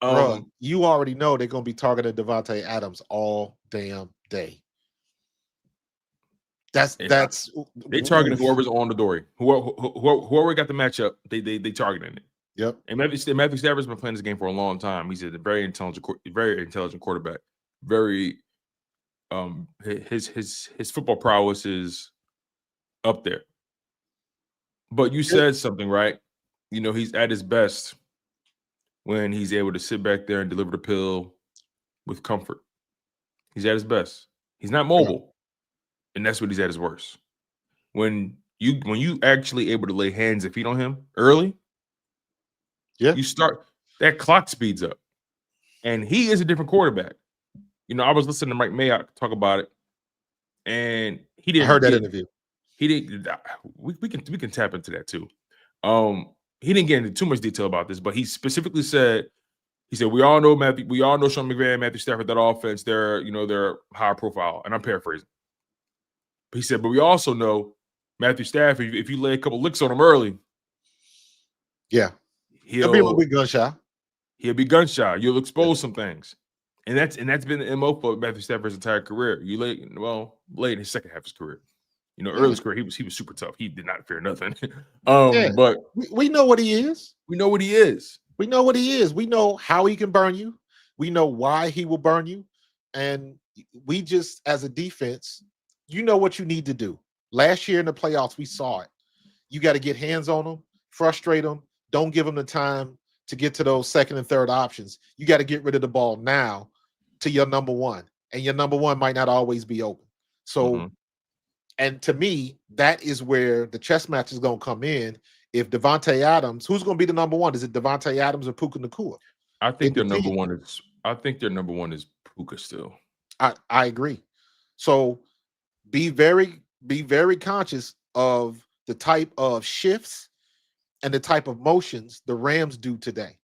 [SPEAKER 2] Bro, you already know they're going to be targeting Devontae Adams all damn day. That's
[SPEAKER 3] they targeting whoever's on the door. Whoever got the matchup, they targeting it.
[SPEAKER 2] Yep.
[SPEAKER 3] And Matthew Stafford's been playing this game for a long time. He's a very intelligent quarterback. Very his football prowess is up there. But you said something, right? You know, he's at his best when he's able to sit back there and deliver the pill with comfort. He's at his best. He's not mobile, and that's what he's at his worst. When you actually able to lay hands and feet on him early, you start that clock speeds up, and he is a different quarterback. You know, I was listening to Mike Mayock talk about it, and he didn't.
[SPEAKER 2] I heard that interview.
[SPEAKER 3] He didn't. We can tap into that too. He didn't get into too much detail about this, but he specifically said, we all know Sean McVay, Matthew Stafford, that offense, they're high profile, and I'm paraphrasing. But he said, but we also know Matthew Stafford, if you lay a couple licks on him early, he'll
[SPEAKER 2] be a little bit gun shy.
[SPEAKER 3] He'll be gun shy. You'll expose some things. And that's been the MO for Matthew Stafford's entire career. Late in his second half of his career. You know, early his career, he was super tough. He did not fear nothing. But
[SPEAKER 2] we know what he is.
[SPEAKER 3] We know what he is.
[SPEAKER 2] We know what he is. We know how he can burn you. We know why he will burn you. And we just, as a defense, you know what you need to do. Last year in the playoffs, we saw it. You got to get hands on them, frustrate them. Don't give them the time to get to those second and third options. You got to get rid of the ball now to your number one. And your number one might not always be open. So, and to me, that is where the chess match is going to come in. If Devontae Adams, who's going to be the number one? Is it Devontae Adams or Puka Nacua?
[SPEAKER 3] I think their number one is Puka still.
[SPEAKER 2] I agree. So be very conscious of the type of shifts and the type of motions the Rams do today.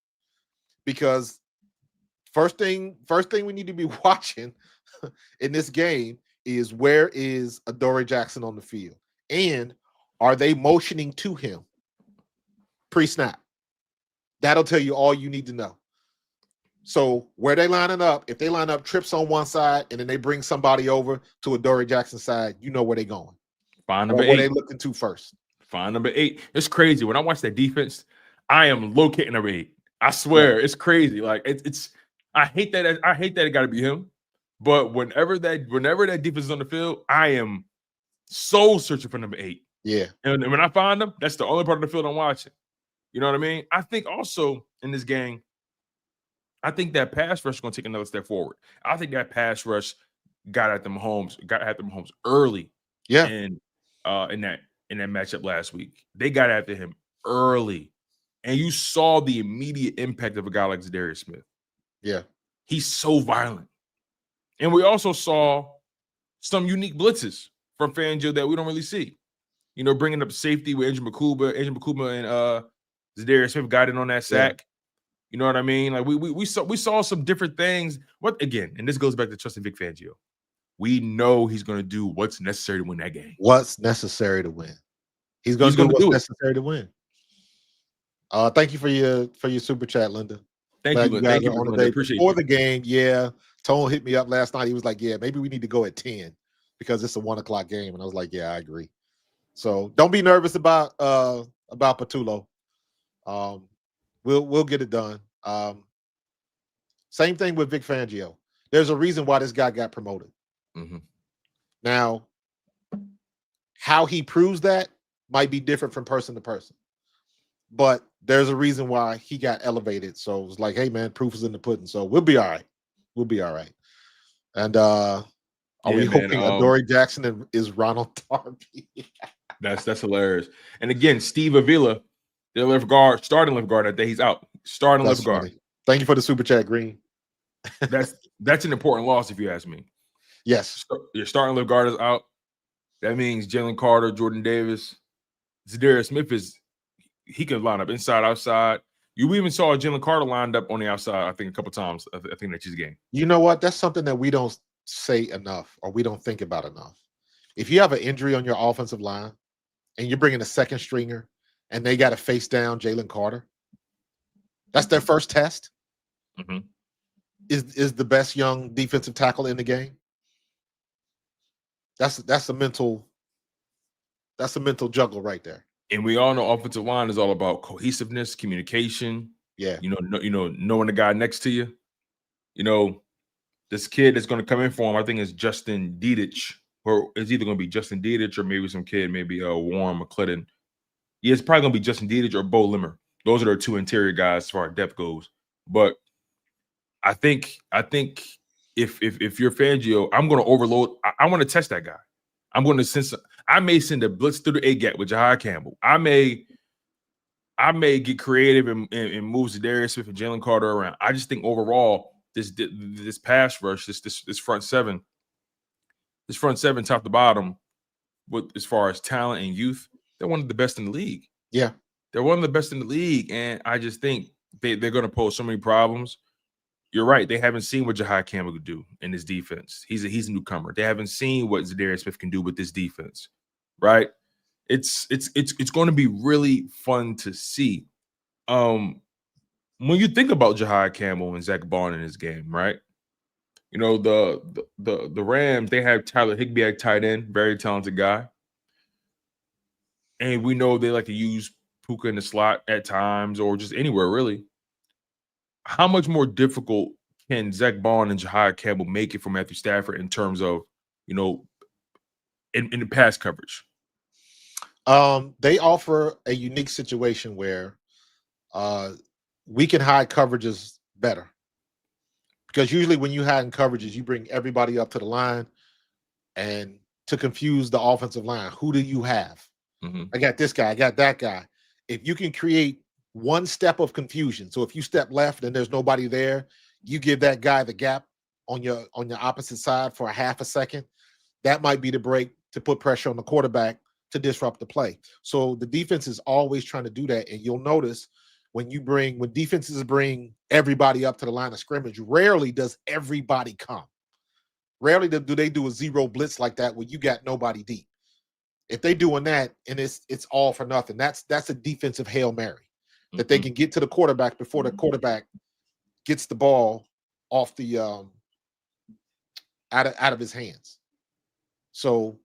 [SPEAKER 2] Because first thing we need to be watching in this game is, where is Adoree Jackson on the field? And are they motioning to him pre-snap? That'll tell you all you need to know. So where they lining up, if they line up trips on one side and then they bring somebody over to Adoree Jackson's side, you know where they're going.
[SPEAKER 3] Find number 8.
[SPEAKER 2] What they looking to first.
[SPEAKER 3] Find number 8. It's crazy. When I watch that defense, I am locating number 8. I swear, it's crazy. Like it's I hate that it got to be him. But whenever that defense is on the field, I am so searching for number 8.
[SPEAKER 2] Yeah.
[SPEAKER 3] And when I find them, that's the only part of the field I'm watching. You know what I mean? I think also in this game, I think that pass rush is going to take another step forward. I think that pass rush got at them Mahomes early.
[SPEAKER 2] Yeah.
[SPEAKER 3] And in that matchup last week, they got after him early, and you saw the immediate impact of a guy like Zadarius Smith.
[SPEAKER 2] Yeah.
[SPEAKER 3] He's so violent. And we also saw some unique blitzes from Fangio that we don't really see. You know, bringing up safety with Andrew Makuba and Zadarius Smith got in on that sack. Yeah. You know what I mean? Like we saw some different things. What again? And this goes back to trusting Vic Fangio. We know he's going to do what's necessary to win that game.
[SPEAKER 2] What's necessary to win? He's going to do what's necessary to win. Thank you for your super chat, Linda.
[SPEAKER 3] Thank you. Thank you for the appreciate
[SPEAKER 2] before the game. Yeah, Tone hit me up last night. He was like, "Yeah, maybe we need to go at 10 because it's a 1:00 game." And I was like, "Yeah, I agree." So don't be nervous about Patullo. We'll get it done. Same thing with Vic Fangio. There's a reason why this guy got promoted.
[SPEAKER 3] Mm-hmm.
[SPEAKER 2] Now, how he proves that might be different from person to person, but there's a reason why he got elevated. So it was like, hey man, proof is in the pudding. So we'll be all right. We'll be all right. And are we hoping Adoree Jackson is Ronald Darby?
[SPEAKER 3] That's hilarious. And again, Steve Avila, their left guard, starting left guard, that day he's out. Starting left guard.
[SPEAKER 2] Thank you for the super chat, Green.
[SPEAKER 3] That's an important loss if you ask me.
[SPEAKER 2] Yes.
[SPEAKER 3] Your starting left guard is out. That means Jalen Carter, Jordan Davis, Zadarius Smith he can line up inside, outside. You even saw Jalen Carter lined up on the outside, I think, a couple times. I think that's his game.
[SPEAKER 2] You know what? That's something that we don't say enough, or we don't think about enough. If you have an injury on your offensive line and you're bringing a second stringer and they got to face down Jalen Carter, that's their first test.
[SPEAKER 3] Mm-hmm.
[SPEAKER 2] Is the best young defensive tackle in the game. That's a mental That's a mental juggle right there.
[SPEAKER 3] And we all know offensive line is all about cohesiveness, communication.
[SPEAKER 2] Yeah.
[SPEAKER 3] Knowing the guy next to you. This kid that's going to come in for him, I think, is Justin Diedich, or it's either going to be Justin Diedich or maybe some kid, maybe Warren McClendon. Yeah, it's probably going to be Justin Diedich or Bo Limmer. Those are their two interior guys as far as depth goes. But I think if you're Fangio, I'm going to overload. I want to test that guy. I'm going to I may send a blitz through the A gap with Jahai Campbell. I may get creative and move Zadarius Smith and Jalen Carter around. I just think overall, this pass rush, this front seven top to bottom, with as far as talent and youth, they're one of the best in the league.
[SPEAKER 2] Yeah,
[SPEAKER 3] they're one of the best in the league, and I just think they're going to pose so many problems. You're right; they haven't seen what Jahai Campbell could do in this defense. He's a newcomer. They haven't seen what Zadarius Smith can do with this defense, right? It's going to be really fun to see. When you think about Jahai Campbell and Zach Bond in this game, right? The Rams, they have Tyler Higbee at tight end, very talented guy. And we know they like to use Puka in the slot at times or just anywhere, really. How much more difficult can Zach Bond and Jahai Campbell make it for Matthew Stafford in terms of, in the pass coverage?
[SPEAKER 2] They offer a unique situation where we can hide coverages better. Because usually when you hide in coverages, you bring everybody up to the line and to confuse the offensive line. Who do you have?
[SPEAKER 3] Mm-hmm.
[SPEAKER 2] I got this guy. I got that guy. If you can create one step of confusion, so if you step left and there's nobody there, you give that guy the gap on your opposite side for a half a second, that might be the break to put pressure on the quarterback to disrupt the play. So the defense is always trying to do that. And you'll notice when defenses bring everybody up to the line of scrimmage, rarely does everybody come. Rarely do they do a zero blitz like that where you got nobody deep. If they're doing that and it's all for nothing, that's a defensive Hail Mary that they can get to the quarterback before the quarterback gets the ball off the out of his hands. So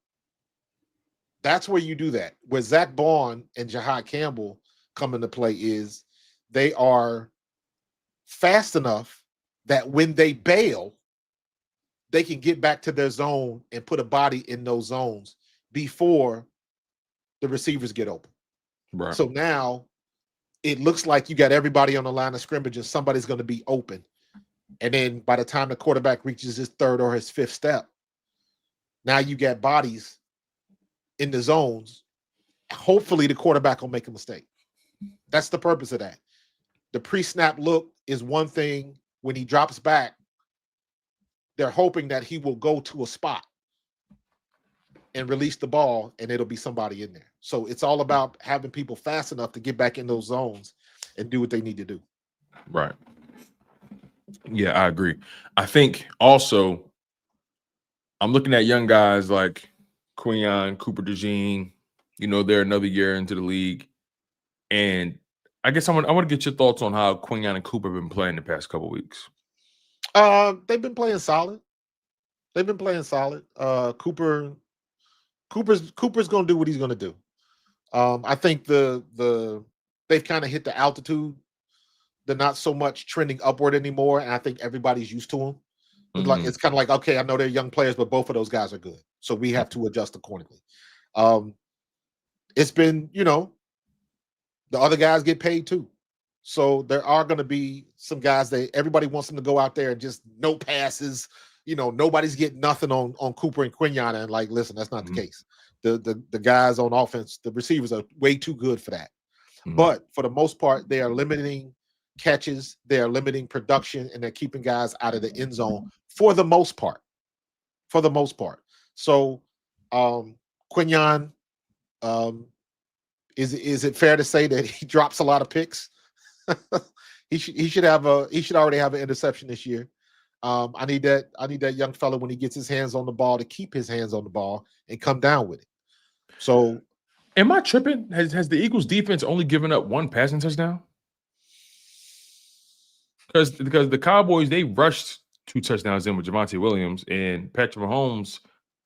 [SPEAKER 2] that's where you do that. Where Zach Bond and Jahai Campbell come into play is they are fast enough that when they bail, they can get back to their zone and put a body in those zones before the receivers get open.
[SPEAKER 3] Right.
[SPEAKER 2] So now it looks like you got everybody on the line of scrimmage and somebody's going to be open. And then by the time the quarterback reaches his third or his fifth step, now you got bodies in the zones. Hopefully the quarterback will make a mistake. That's the purpose of that. The pre-snap look is one thing. When he drops back, they're hoping that he will go to a spot and release the ball, and it'll be somebody in there. So it's all about having people fast enough to get back in those zones and do what they need to do.
[SPEAKER 3] Right. Yeah, I agree. I think also I'm looking at young guys like Quinyon, Cooper DeJean. They're another year into the league. And I guess I want to get your thoughts on how Quinyon and Cooper have been playing the past couple of weeks.
[SPEAKER 2] They've been playing solid. Cooper's going to do what he's going to do. I think they've kind of hit the altitude. They're not so much trending upward anymore, and I think everybody's used to them.
[SPEAKER 3] Mm-hmm.
[SPEAKER 2] It's kind of like, okay, I know they're young players, but both of those guys are good, so we have to adjust accordingly. It's been, the other guys get paid too. So there are going to be some guys that everybody wants them to go out there and just no passes. Nobody's getting nothing on Cooper and Quinyon. And listen, that's not the case. The guys on offense, the receivers are way too good for that. Mm-hmm. But for the most part, they are limiting catches, they are limiting production, and they're keeping guys out of the end zone for the most part. So Quinyon, is it fair to say that he drops a lot of picks? he should already have an interception this year. I need that young fella when he gets his hands on the ball to keep his hands on the ball and come down with it. So,
[SPEAKER 3] am I tripping? Has the Eagles defense only given up one passing touchdown? Because the Cowboys, they rushed 2 touchdowns in with Javonte Williams, and Patrick Mahomes,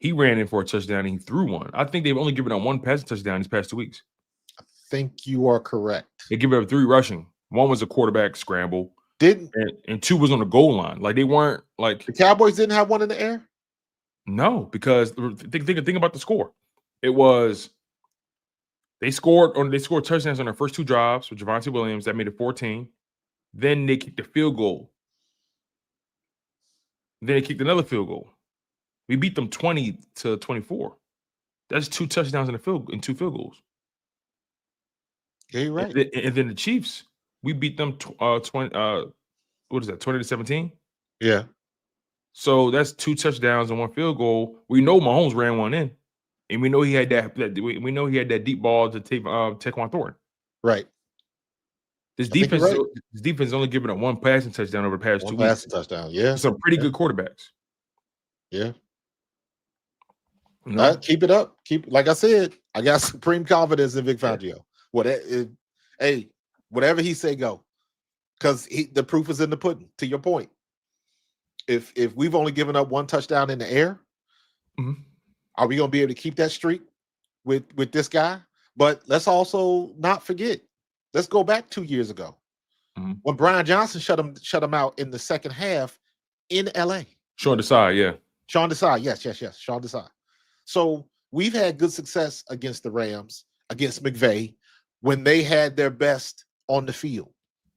[SPEAKER 3] He ran in for a touchdown and he threw one. I think they've only given up one passing touchdown these past 2 weeks.
[SPEAKER 2] Think you are correct.
[SPEAKER 3] They give up 3 rushing. One was a quarterback scramble.
[SPEAKER 2] Didn't
[SPEAKER 3] and 2 was on the goal line. Like they weren't like
[SPEAKER 2] the Cowboys didn't have one in the air?
[SPEAKER 3] no, because think about the score. It was they scored touchdowns on their first 2 drives with Javonte Williams. That made it 14. Then they kicked the field goal. Then they kicked another field goal. We beat them 20-24. That's 2 touchdowns and 2 field goals.
[SPEAKER 2] Yeah, you're right.
[SPEAKER 3] And then the Chiefs, we beat them 20 what is that, 20-17?
[SPEAKER 2] Yeah.
[SPEAKER 3] So that's 2 touchdowns and 1 field goal. We know Mahomes ran one in. And we know he had that we know he had that deep ball to Taquan Thornton.
[SPEAKER 2] Right.
[SPEAKER 3] This defense is only giving up 1 passing touchdown over the past 2 weeks.
[SPEAKER 2] Passing touchdown, yeah.
[SPEAKER 3] Some pretty good quarterbacks.
[SPEAKER 2] Yeah.
[SPEAKER 3] You know?
[SPEAKER 2] Keep it up. Like I said, I got supreme confidence in Vic Fangio. Hey, whatever he say, go. Because the proof is in the pudding. To your point, if we've only given up 1 touchdown in the air, are we going to be able to keep that streak with this guy? But let's also not forget. Let's go back 2 years ago when Brian Johnson shut him out in the second half in LA.
[SPEAKER 3] Sean Desai, yeah.
[SPEAKER 2] Sean Desai, yes. Sean Desai. So we've had good success against the Rams, against McVay, when they had their best on the field,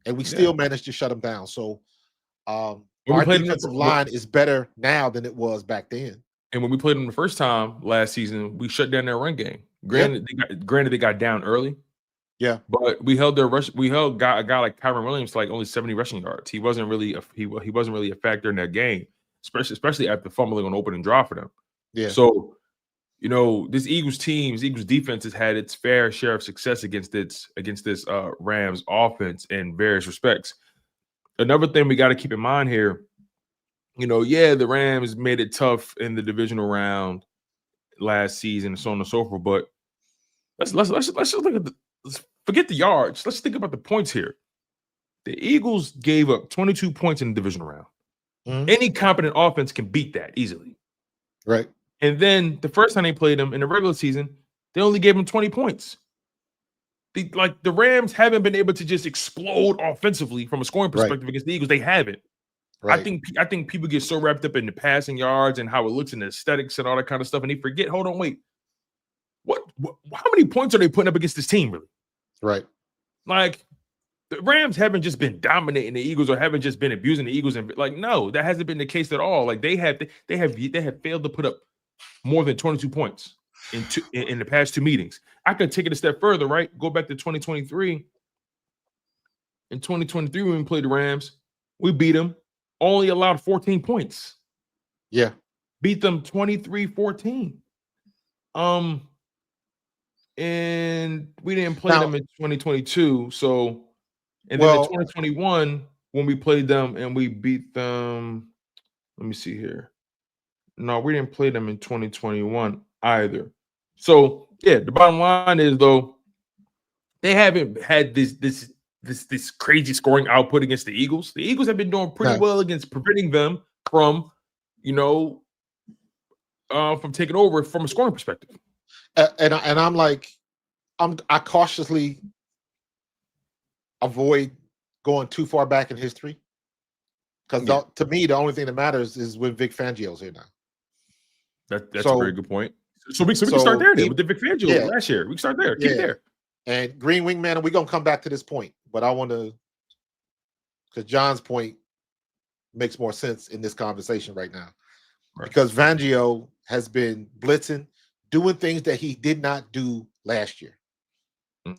[SPEAKER 2] and we still managed to shut them down. So our defensive line is better now than it was back then.
[SPEAKER 3] And when we played them the first time last season, we shut down their run game. Granted, they got down early.
[SPEAKER 2] Yeah,
[SPEAKER 3] but we held their rush. We held a guy like Kyron Williams to like only 70 rushing yards. He wasn't really a factor in that game, especially after fumbling on opening drive for them.
[SPEAKER 2] Yeah.
[SPEAKER 3] So, you know, this Eagles defense has had its fair share of success against this Rams offense in various respects. Another thing we got to keep in mind here, you know, the Rams made it tough in the divisional round last season and so on and so forth. But let's just look at forget the yards. Let's think about the points here. The Eagles gave up 22 points in the divisional round. Any competent offense can beat that easily.
[SPEAKER 2] Right.
[SPEAKER 3] And then the first time they played them in the regular season, they only gave them 20 points. The Rams haven't been able to just explode offensively from a scoring perspective against the Eagles. They haven't. Right. I think people get so wrapped up in the passing yards and how it looks in the aesthetics and all that kind of stuff, and they forget. Hold on, wait. What? How many points are they putting up against this team, really?
[SPEAKER 2] Right.
[SPEAKER 3] Like the Rams haven't just been dominating the Eagles or haven't just been abusing the Eagles, and no, that hasn't been the case at all. Like they have failed to put up more than 22 points in the past 2 meetings. I could take it a step further, right? Go back to 2023. In 2023, when we played the Rams, we beat them. Only allowed 14 points.
[SPEAKER 2] Yeah.
[SPEAKER 3] Beat them 23-14. And we didn't play them in 2022. So, and then in 2021, when we played them and we beat them, let me see here. No, we didn't play them in 2021 either. So, the bottom line is, though, they haven't had this crazy scoring output against the Eagles. The Eagles have been doing pretty well against preventing them from, from taking over from a scoring perspective.
[SPEAKER 2] And I'm like, I cautiously avoid going too far back in history because to me, the only thing that matters is when Vic Fangio's here now.
[SPEAKER 3] That's a very good point. So we can start there then with the Vic Fangio last year. We can start there. Keep it there.
[SPEAKER 2] And Green Wing Man, we're gonna come back to this point, but I want to, because John's point makes more sense in this conversation right now, because Fangio has been blitzing, doing things that he did not do last year.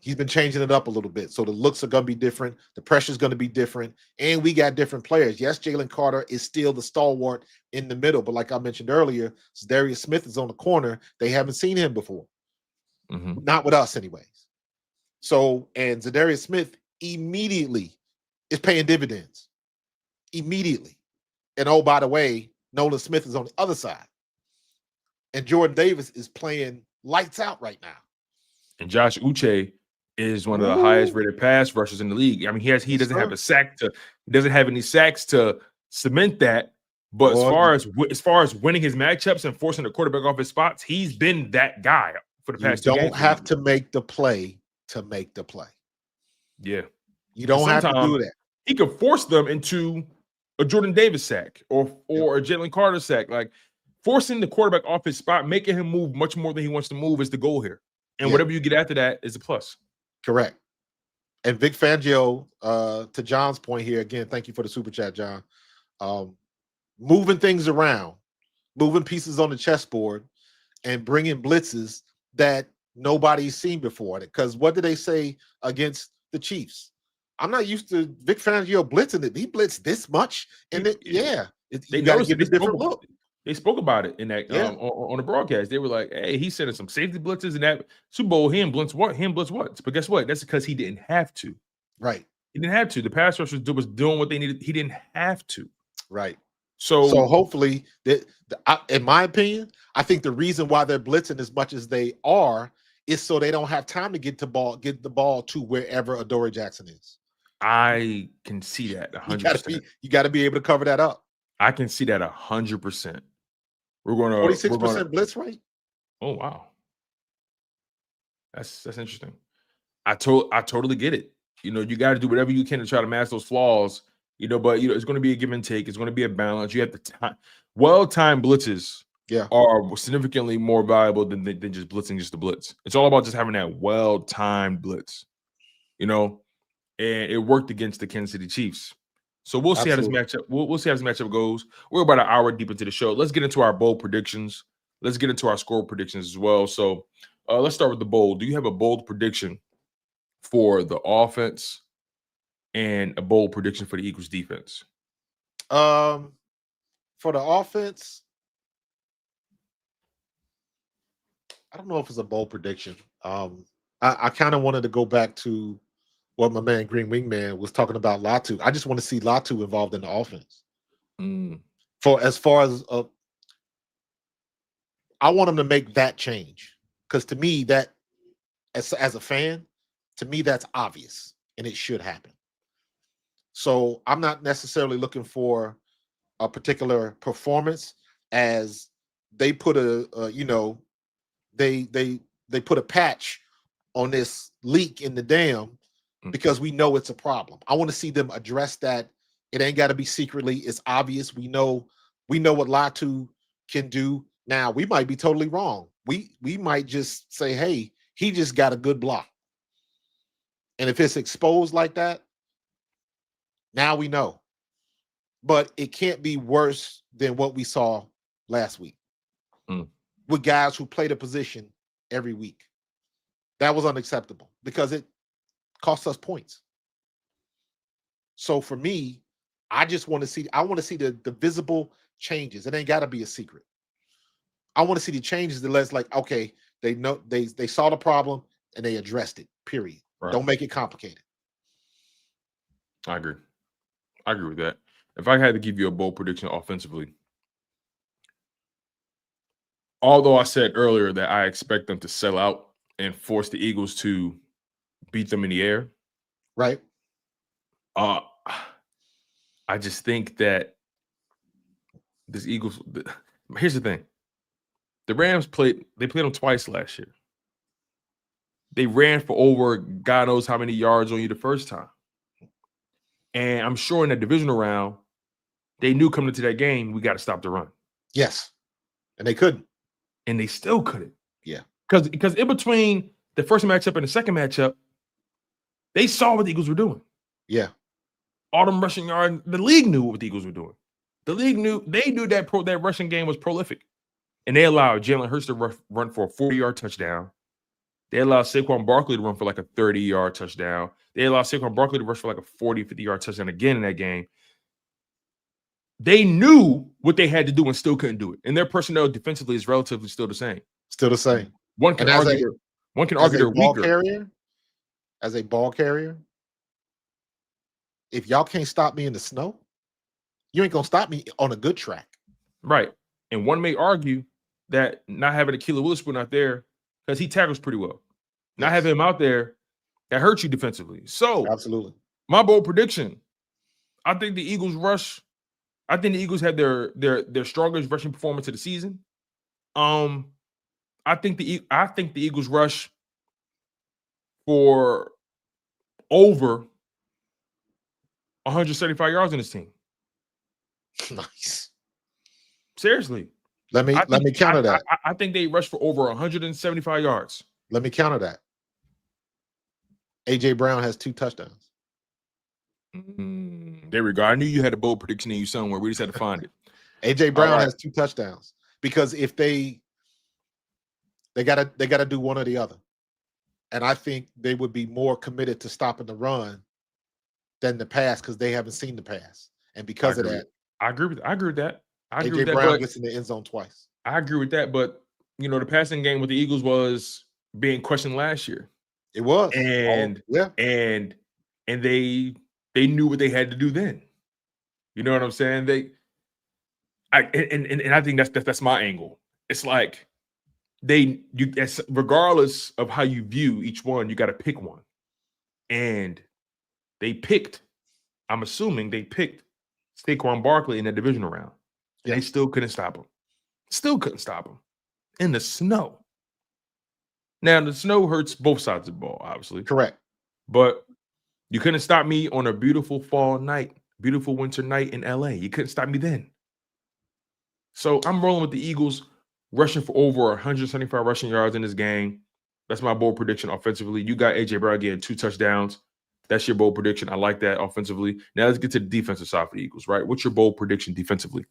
[SPEAKER 2] He's been changing it up a little bit, so the looks are going to be different, the pressure is going to be different, and we got different players. Yes, Jalen Carter is still the stalwart in the middle, but like I mentioned earlier, Darius Smith is on the corner. They haven't seen him before, not with us, anyways. So, and Zadarius Smith immediately is paying dividends. Immediately. And oh, by the way, Nolan Smith is on the other side. And Jordan Davis is playing lights out right now. And
[SPEAKER 3] Josh Uche is one of the highest rated pass rushers in the league. I mean, he doesn't have any sacks to cement that, But
[SPEAKER 2] Boy,
[SPEAKER 3] as far as winning his matchups and forcing the quarterback off his spots, he's been that guy for the
[SPEAKER 2] you
[SPEAKER 3] past 2 games.
[SPEAKER 2] don't have to make the play to make the play.
[SPEAKER 3] Yeah.
[SPEAKER 2] You don't have to do
[SPEAKER 3] Sometimes
[SPEAKER 2] that.
[SPEAKER 3] he could force them into a Jordan Davis sack or a Jalen Carter sack. Like forcing the quarterback off his spot, making him move much more than he wants to move is the goal here. And whatever you get after that is a plus.
[SPEAKER 2] Correct. And Vic Fangio, to John's point here, again, thank you for the super chat, John. Moving things around, moving pieces on the chessboard, and bringing blitzes that nobody's seen before. Because what did they say against the Chiefs? I'm not used to Vic Fangio blitzing it. He blitzed this much, and you got to give it a different look.
[SPEAKER 3] They spoke about it in that on the broadcast. They were like, "Hey, he's sending some safety blitzes in that Super Bowl. He didn't blitz what? He didn't blitz what? But guess what? That's because he didn't have to.
[SPEAKER 2] Right.
[SPEAKER 3] He didn't have to. The pass rush was doing what they needed. He didn't have to.
[SPEAKER 2] Right.
[SPEAKER 3] So
[SPEAKER 2] hopefully, in my opinion, I think the reason why they're blitzing as much as they are is so they don't have time to get the ball to wherever Adoree Jackson is.
[SPEAKER 3] I can see that 100%.
[SPEAKER 2] You got to be able to cover that up.
[SPEAKER 3] I can see that 100%. We're going to
[SPEAKER 2] 46% blitz rate.
[SPEAKER 3] Oh wow, that's interesting. I totally get it. You got to do whatever you can to try to mask those flaws. But it's going to be a give and take. It's going to be a balance. You have to time. Well-timed blitzes are significantly more valuable than just blitzing just the blitz. It's all about just having that well-timed blitz. And it worked against the Kansas City Chiefs. So we'll see how this matchup. We'll see how this matchup goes. We're about an hour deep into the show. Let's get into our bold predictions. Let's get into our score predictions as well. So let's start with the bold. Do you have a bold prediction for the offense and a bold prediction for the Eagles defense?
[SPEAKER 2] For the offense, I don't know if it's a bold prediction. I kind of wanted to go back to what my man Green Wingman was talking about Latu. I just want to see Latu involved in the offense. For as far as I want him to make that change, because to me that as a fan, to me that's obvious and it should happen. So I'm not necessarily looking for a particular performance, as they put they put a patch on this leak in the dam because we know it's a problem. I want to see them address that. It ain't got to be secretly. It's obvious. We know what Latu can do. Now we might be totally wrong. We might just say, hey, he just got a good block. And if it's exposed like that, now we know. But it can't be worse than what we saw last week with guys who played a position every week. That was unacceptable because it cost us points. So for me, I want to see the visible changes. It ain't got to be a secret. I want to see the changes that lets like, okay, they know they saw the problem and they addressed it, period. Right. Don't make it complicated.
[SPEAKER 3] I agree with that. If I had to give you a bold prediction offensively, although I said earlier that I expect them to sell out and force the Eagles to beat them in the air,
[SPEAKER 2] right?
[SPEAKER 3] I just think that this Eagles. Here's the thing: the Rams played them twice last year. They ran for over God knows how many yards on you the first time, and I'm sure in that divisional round, they knew coming into that game we got to stop the run.
[SPEAKER 2] Yes, and they couldn't,
[SPEAKER 3] and they still couldn't.
[SPEAKER 2] Yeah,
[SPEAKER 3] because in between the first matchup and the second matchup, they saw what the Eagles were doing.
[SPEAKER 2] Yeah.
[SPEAKER 3] All them rushing yards, the league knew what the Eagles were doing. The league knew that rushing game was prolific. And they allowed Jalen Hurts to run for a 40-yard touchdown. They allowed Saquon Barkley to run for like a 30-yard touchdown. They allowed Saquon Barkley to rush for like a 40, 50-yard touchdown again in that game. They knew what they had to do and still couldn't do it. And their personnel defensively is relatively still the same.
[SPEAKER 2] Still the same.
[SPEAKER 3] One can argue they're weaker.
[SPEAKER 2] As a ball carrier, if y'all can't stop me in the snow, you ain't gonna stop me on a good track.
[SPEAKER 3] Right. And one may argue that not having Ahkello Witherspoon out there, because he tackles pretty well, not having him out there, that hurts you defensively. So
[SPEAKER 2] absolutely.
[SPEAKER 3] My bold prediction, I think the Eagles rush I think the Eagles had their strongest rushing performance of the season. I think the Eagles rush for over 175 yards in this team.
[SPEAKER 2] Nice.
[SPEAKER 3] Seriously.
[SPEAKER 2] Let me counter that.
[SPEAKER 3] I think they rushed for over 175 yards.
[SPEAKER 2] Let me counter that. AJ Brown has 2 touchdowns.
[SPEAKER 3] There we go. I knew you had a bold prediction in you somewhere. We just had to find it.
[SPEAKER 2] AJ Brown has 2 touchdowns because if they gotta do one or the other, and I think they would be more committed to stopping the run than the pass because they haven't seen the pass, and because of that,
[SPEAKER 3] I agree with that.
[SPEAKER 2] AJ Brown gets in the end zone twice.
[SPEAKER 3] I agree with that, but the passing game with the Eagles was being questioned last year.
[SPEAKER 2] It was,
[SPEAKER 3] and they knew what they had to do then. You know what I'm saying? I think that's my angle. It's like regardless of how you view each one, you got to pick one, and they picked. I'm assuming they picked Saquon Barkley in the divisional round. And they still couldn't stop him. Still couldn't stop him in the snow. Now, the snow hurts both sides of the ball, obviously.
[SPEAKER 2] Correct.
[SPEAKER 3] But you couldn't stop me on a beautiful fall night, beautiful winter night in LA. You couldn't stop me then. So I'm rolling with the Eagles rushing for over 175 rushing yards in this game. That's my bold prediction offensively. You got AJ Brown getting 2 touchdowns. That's your bold prediction. I like that offensively. Now let's get to the defensive side for the Eagles, right? What's your bold prediction defensively?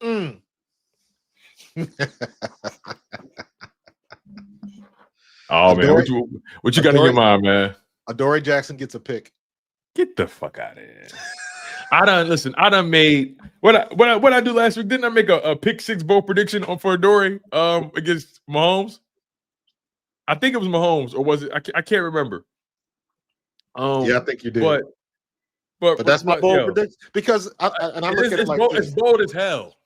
[SPEAKER 2] Oh,
[SPEAKER 3] man. What you got in your mind, man?
[SPEAKER 2] Adoree Jackson gets a pick.
[SPEAKER 3] Get the fuck out of here. I done made what I do last week. Didn't I make a pick 6 bold prediction for Adoree against Mahomes? I think it was Mahomes, or was it? I can't remember.
[SPEAKER 2] Yeah, I think you did. But that's my bold prediction because I look at it like
[SPEAKER 3] it's bold as hell.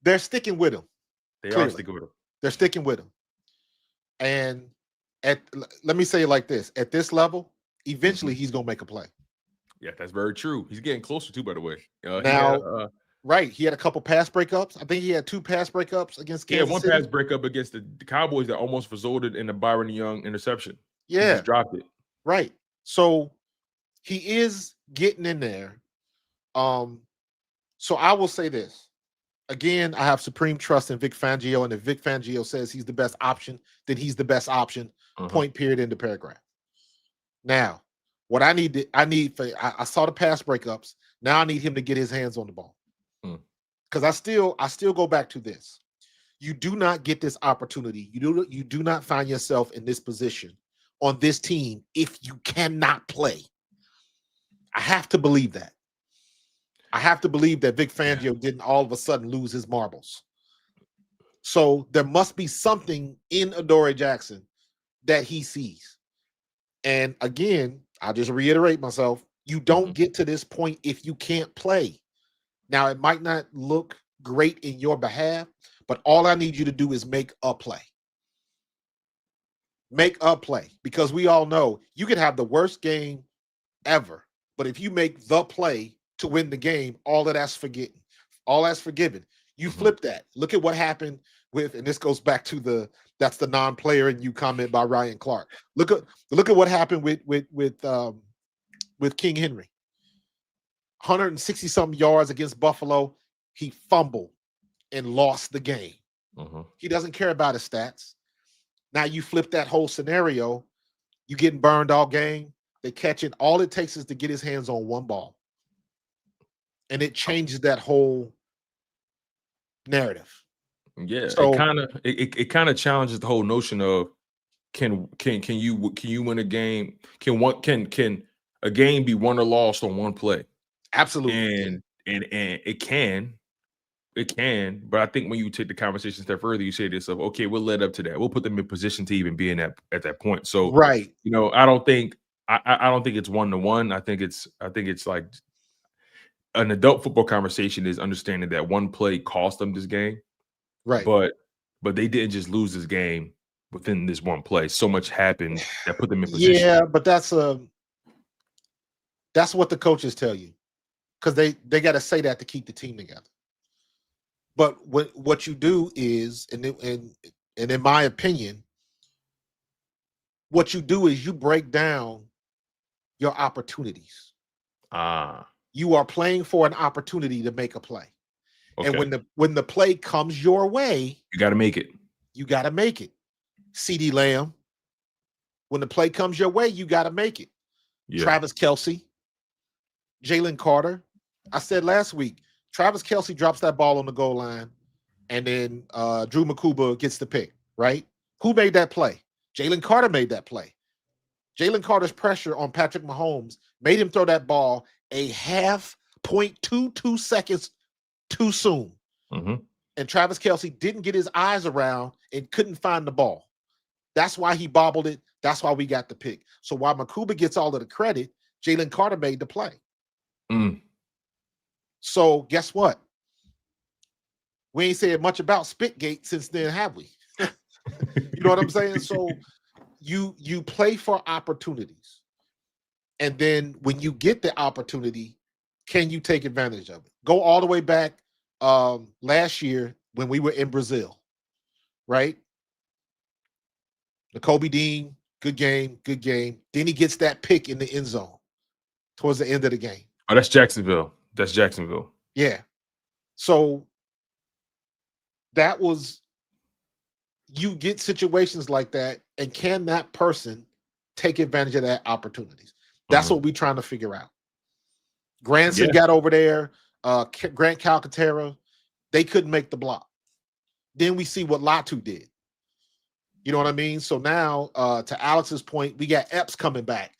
[SPEAKER 2] They're sticking with him.
[SPEAKER 3] They are sticking with him.
[SPEAKER 2] They're sticking with him. And let me say it like this: at this level, eventually he's gonna make a play.
[SPEAKER 3] Yeah, that's very true. He's getting closer too, by the way.
[SPEAKER 2] He had a couple pass breakups. I think he had 2 pass breakups against Kansas City.
[SPEAKER 3] Pass breakup against the Cowboys that almost resulted in a Byron Young interception.
[SPEAKER 2] Yeah,
[SPEAKER 3] he just dropped it.
[SPEAKER 2] Right. So he is getting in there. So I will say this. Again, I have supreme trust in Vic Fangio, and if Vic Fangio says he's the best option, then he's the best option. Point, period, end of paragraph. Now, what I I saw the pass breakups. Now I need him to get his hands on the ball. Because I still go back to this. You do not get this opportunity. You do not find yourself in this position on this team if you cannot play. I have to believe that. I have to believe that Vic Fangio didn't all of a sudden lose his marbles. So there must be something in Adoree Jackson that he sees. And again, I'll just reiterate myself. You don't get to this point if you can't play. Now, it might not look great in your behalf, but all I need you to do is make a play. Make a play, because we all know you could have the worst game ever, but if you make the play to win the game, all of that's forgiven. All that's forgiven. You flip that. Look at what happened with, and this goes back to that's the non-player in you comment by Ryan Clark. Look at what happened with King Henry. 160 something yards against Buffalo. He fumbled and lost the game. He doesn't care about his stats. Now you flip that whole scenario. You getting burned all game. They catch it. All it takes is to get his hands on one ball, and it changes that whole narrative.
[SPEAKER 3] Yeah, so it kind of challenges the whole notion of can you win a game? Can a game be won or lost on one play?
[SPEAKER 2] Absolutely.
[SPEAKER 3] And it can, but I think when you take the conversation a step further, you say to yourself, okay, we'll let up to that. We'll put them in position to even be in at that point. So
[SPEAKER 2] right,
[SPEAKER 3] I don't think it's 1-to-1. I think it's like an adult football conversation is understanding that one play cost them this game.
[SPEAKER 2] Right.
[SPEAKER 3] But they didn't just lose this game within this one play. So much happened that put them in position.
[SPEAKER 2] Yeah, but that's what the coaches tell you. because they got to say that to keep the team together. But what you do is, and in my opinion, what you do is you break down your opportunities. You are playing for an opportunity to make a play.
[SPEAKER 3] Okay.
[SPEAKER 2] And when the play comes your way,
[SPEAKER 3] you got to make it.
[SPEAKER 2] You got to make it. CeeDee Lamb, when the play comes your way, you got to make it. Yeah. Travis Kelce, Jalen Carter. I said last week, Travis Kelce drops that ball on the goal line, and then Drew Makuba gets the pick, right? Who made that play? Jalen Carter made that play. Jalen Carter's pressure on Patrick Mahomes made him throw that ball a 0.22 seconds too soon.
[SPEAKER 3] Mm-hmm.
[SPEAKER 2] And Travis Kelce didn't get his eyes around and couldn't find the ball. That's why he bobbled it. That's why we got the pick. So while Makuba gets all of the credit, Jalen Carter made the play. So guess what? We ain't said much about Spitgate since then, have we? You know what I'm saying? So you play for opportunities. And then when you get the opportunity, can you take advantage of it? Go all the way back last year when we were in Brazil, right? Kobe Dean, good game. Then he gets that pick in the end zone towards the end of the game.
[SPEAKER 3] Oh, that's Jacksonville. Yeah.
[SPEAKER 2] So that was, you get situations like that, and can that person take advantage of that opportunities? That's what we're trying to figure out. Granson got over there. Grant Calcaterra, they couldn't make the block. Then we see what Latu did. You know what I mean? So now, to Alex's point, we got Epps coming back.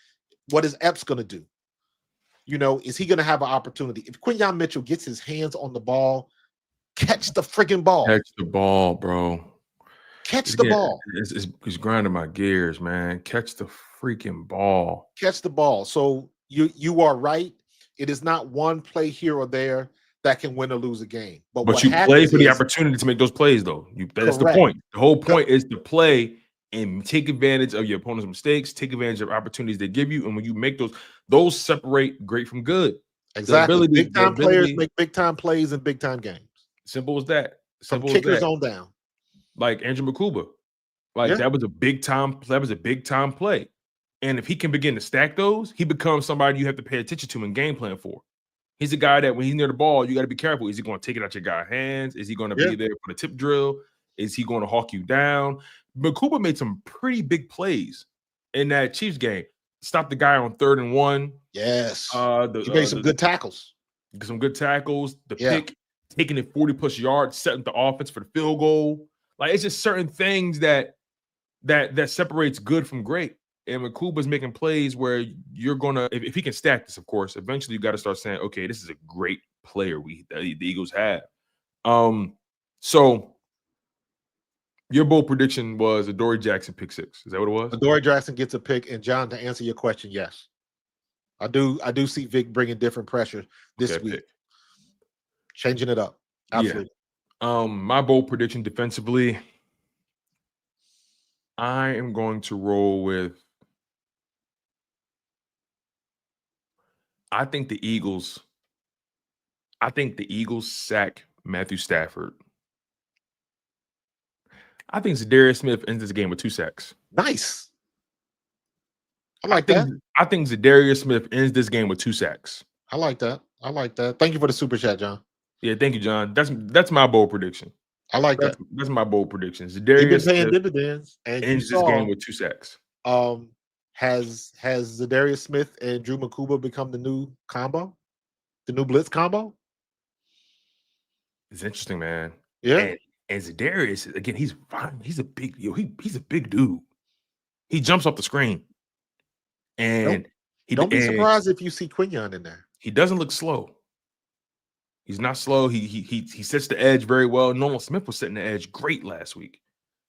[SPEAKER 2] What is Epps going to do? You know, is he going to have an opportunity? If Quinyon Mitchell gets his hands on the ball, catch the freaking ball.
[SPEAKER 3] Catch the ball, bro.
[SPEAKER 2] Catch the ball.
[SPEAKER 3] It's grinding my gears, man. Catch the freaking ball.
[SPEAKER 2] Catch the ball. So you are right. It is not one play here or there that can win or lose a game. But
[SPEAKER 3] you play for the opportunity to make those plays, though. That's the point. The whole point is to play and take advantage of your opponent's mistakes, take advantage of opportunities they give you. And when you make those separate great from good.
[SPEAKER 2] Exactly. Big-time players make big-time plays in big-time games.
[SPEAKER 3] Simple as that.
[SPEAKER 2] From kickers on down.
[SPEAKER 3] Like Andrew Makuba. That was a big-time play. And if he can begin to stack those, he becomes somebody you have to pay attention to and game plan for. He's a guy that when he's near the ball, you got to be careful. Is he going to take it out your guy's hands? Is he going to be there for the tip drill? Is he going to hawk you down? Makuba made some pretty big plays in that Chiefs game. Stopped the guy on 3rd and 1.
[SPEAKER 2] Yes. He made some good tackles.
[SPEAKER 3] The pick, taking it 40+ yards, setting the offense for the field goal. It's just certain things that separates good from great. And Makuba's making plays where you're gonna, if he can stack this, of course, eventually you got to start saying, okay, this is a great player the Eagles have. So your bold prediction was Adoree Jackson pick 6. Is that what it was?
[SPEAKER 2] Adoree Jackson gets a pick, and John, to answer your question, yes, I do see Vic bringing different pressure this week, changing it up. Absolutely.
[SPEAKER 3] Yeah. My bold prediction defensively, I am going to roll with. I think the Eagles sack Matthew Stafford. I think Zadarius Smith ends this game with 2 sacks.
[SPEAKER 2] Nice. I like that.
[SPEAKER 3] I think Zadarius Smith ends this game with 2 sacks.
[SPEAKER 2] I like that. Thank you for the super chat, John.
[SPEAKER 3] Yeah, thank you, John. That's my bold prediction.
[SPEAKER 2] I like that.
[SPEAKER 3] That's my bold prediction. Zadarius
[SPEAKER 2] Smith dividends and
[SPEAKER 3] ends this game with 2 sacks.
[SPEAKER 2] Has Zadarius Smith and Drew Makuba become the new combo? The new blitz combo?
[SPEAKER 3] It's interesting, man.
[SPEAKER 2] Yeah.
[SPEAKER 3] And Zadarius, again, he's fine. He's a big dude. He jumps off the screen. And
[SPEAKER 2] don't be surprised if you see Quinyon in there.
[SPEAKER 3] He doesn't look slow. He's not slow. He sets the edge very well. Nolan Smith was setting the edge great last week.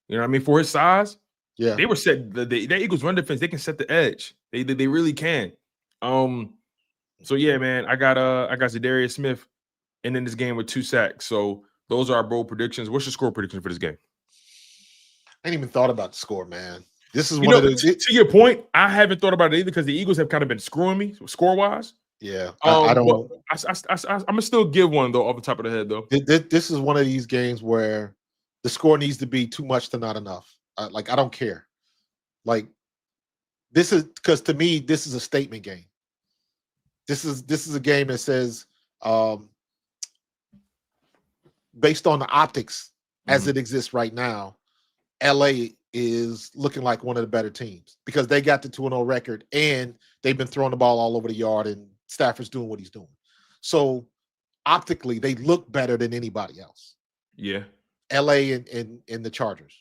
[SPEAKER 3] You know what I mean? For his size.
[SPEAKER 2] Yeah,
[SPEAKER 3] they were set. The Eagles run defense, they can set the edge. They really can. So yeah, man, I got Zadarius Smith ending this game with 2 sacks. So those are our bold predictions. What's your score prediction for this game?
[SPEAKER 2] I ain't even thought about the score, man. This is
[SPEAKER 3] to your point. I haven't thought about it either because the Eagles have kind of been screwing me score wise.
[SPEAKER 2] Yeah, I don't.
[SPEAKER 3] But I'm gonna still give one though off the top of the head though.
[SPEAKER 2] This is one of these games where the score needs to be too much to not enough. Like I don't care. Like this is because to me this is a statement game. This is a game that says, based on the optics as it exists right now, LA is looking like one of the better teams because they got the 2-0 record and they've been throwing the ball all over the yard and Stafford's doing what he's doing. So optically, they look better than anybody else.
[SPEAKER 3] Yeah.
[SPEAKER 2] LA and the Chargers.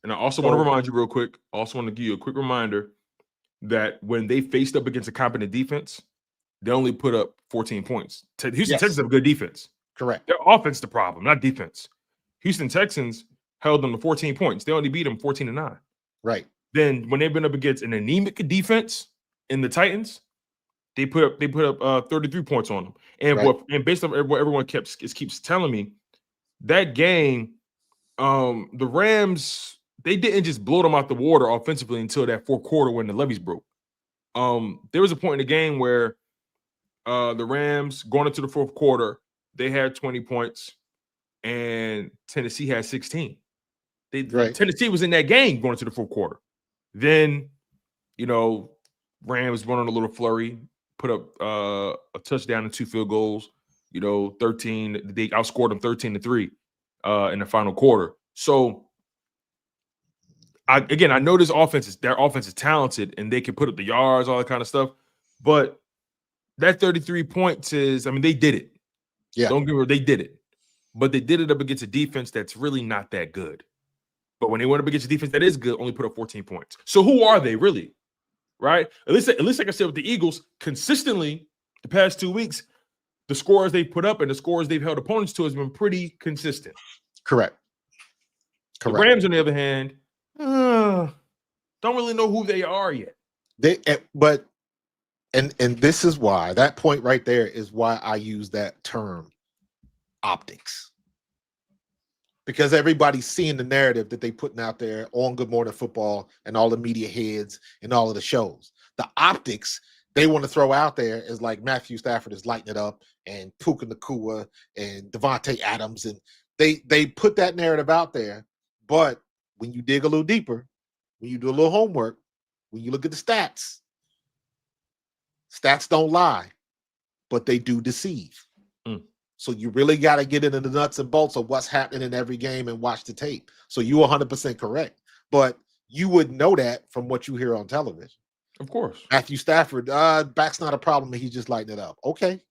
[SPEAKER 3] And I also want to remind you real quick, also want to give you a quick reminder that when they faced up against a competent defense, they only put up 14 points. Houston Texans have a good defense.
[SPEAKER 2] Correct.
[SPEAKER 3] Their offense is the problem, not defense. Houston Texans held them to 14 points. They only beat them 14-9.
[SPEAKER 2] Right.
[SPEAKER 3] Then when they've been up against an anemic defense in the Titans, they put up 33 points on them. And based on what everyone keeps telling me, that game, the Rams, they didn't just blow them out the water offensively until that fourth quarter when the levees broke. There was a point in the game where the Rams going into the fourth quarter, they had 20 points and Tennessee had 16. Tennessee was in that game going into the fourth quarter. Then, Rams went on a little flurry, put up a touchdown and 2 field goals, 13. They outscored them 13-3 in the final quarter. So, I know their offense is talented and they can put up the yards, all that kind of stuff. But that 33 points they did it.
[SPEAKER 2] Yeah.
[SPEAKER 3] Don't get me wrong, they did it. But they did it up against a defense that's really not that good. But when they went up against a defense that is good, only put up 14 points. So who are they really? Right? At least like I said with the Eagles, consistently the past 2 weeks, the scores they put up and the scores they've held opponents to has been pretty consistent.
[SPEAKER 2] Correct.
[SPEAKER 3] The Rams, on the other hand, don't really know who they are yet.
[SPEAKER 2] And this is why that point right there is why I use that term optics. Because everybody's seeing the narrative that they putting out there on Good Morning Football and all the media heads and all of the shows. The optics they want to throw out there is like Matthew Stafford is lighting it up and Puka Nacua and Devontae Adams. And they put that narrative out there. But when you dig a little deeper, when you do a little homework, when you look at the stats don't lie, but they do deceive. So you really got to get into the nuts and bolts of what's happening in every game and watch the tape. So you're 100% correct. But you would know that from what you hear on television.
[SPEAKER 3] Of course.
[SPEAKER 2] Matthew Stafford, back's not a problem. He's just lighting it up. Okay.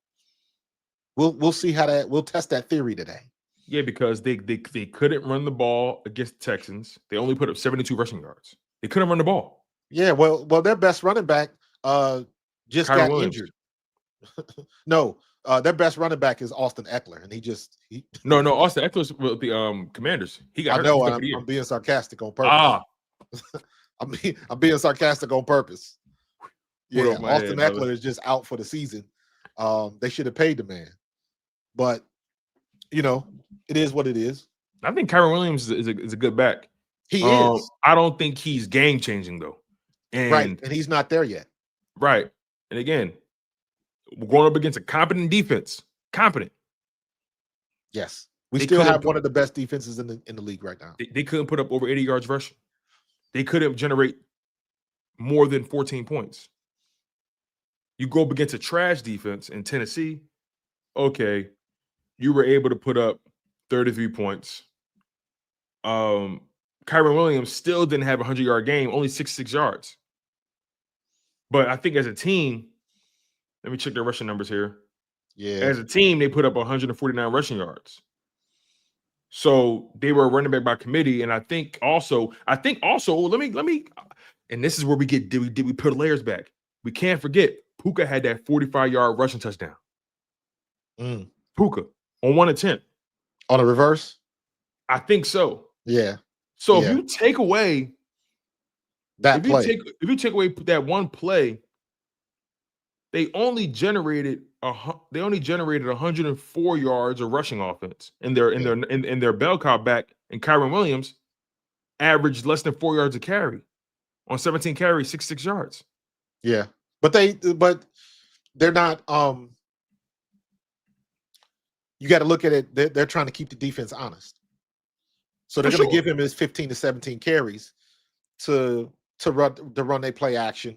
[SPEAKER 2] We'll see we'll test that theory today.
[SPEAKER 3] Yeah, because they couldn't run the ball against the Texans. They only put up 72 rushing yards. They couldn't run the ball. Yeah,
[SPEAKER 2] well, their best running back just got injured. No, their best running back is Austin Eckler, and
[SPEAKER 3] No, Austin Eckler's with the Commanders. He got hurt.
[SPEAKER 2] I know, I'm being sarcastic on purpose. I'm being sarcastic on purpose. Yeah, Austin Eckler is just out for the season. They should have paid the man, but it is what it is.
[SPEAKER 3] I think Kyren Williams is a good back.
[SPEAKER 2] He is.
[SPEAKER 3] I don't think he's game changing though,
[SPEAKER 2] and he's not there yet.
[SPEAKER 3] Right, and again, we're going up against a competent defense. Competent.
[SPEAKER 2] Yes, we still have one of the best defenses in the league right now.
[SPEAKER 3] They couldn't put up over 80 yards rushing. They couldn't generate more than 14 points. You go up against a trash defense in Tennessee. Okay, you were able to put up 33 points. Kyren Williams still didn't have a 100-yard game, only 66 yards. But I think as a team, let me check their rushing numbers here.
[SPEAKER 2] Yeah.
[SPEAKER 3] As a team, they put up 149 rushing yards. So they were running back by committee. And I think also, let me, and this is where we put layers back. We can't forget Puka had that 45-yard rushing touchdown. Puka on one attempt.
[SPEAKER 2] On a reverse?
[SPEAKER 3] I think so.
[SPEAKER 2] Yeah.
[SPEAKER 3] So if you take away
[SPEAKER 2] that play,
[SPEAKER 3] if you take away that one play, they only generated 104 yards of rushing offense in their bell cow back, and Kyren Williams averaged less than 4 yards a carry on 17 carries, 66 yards.
[SPEAKER 2] Yeah, but they're not. You got to look at it. They're trying to keep the defense honest, so they're
[SPEAKER 3] For
[SPEAKER 2] going to
[SPEAKER 3] sure.
[SPEAKER 2] give him his 15 to 17 carries to run their play action.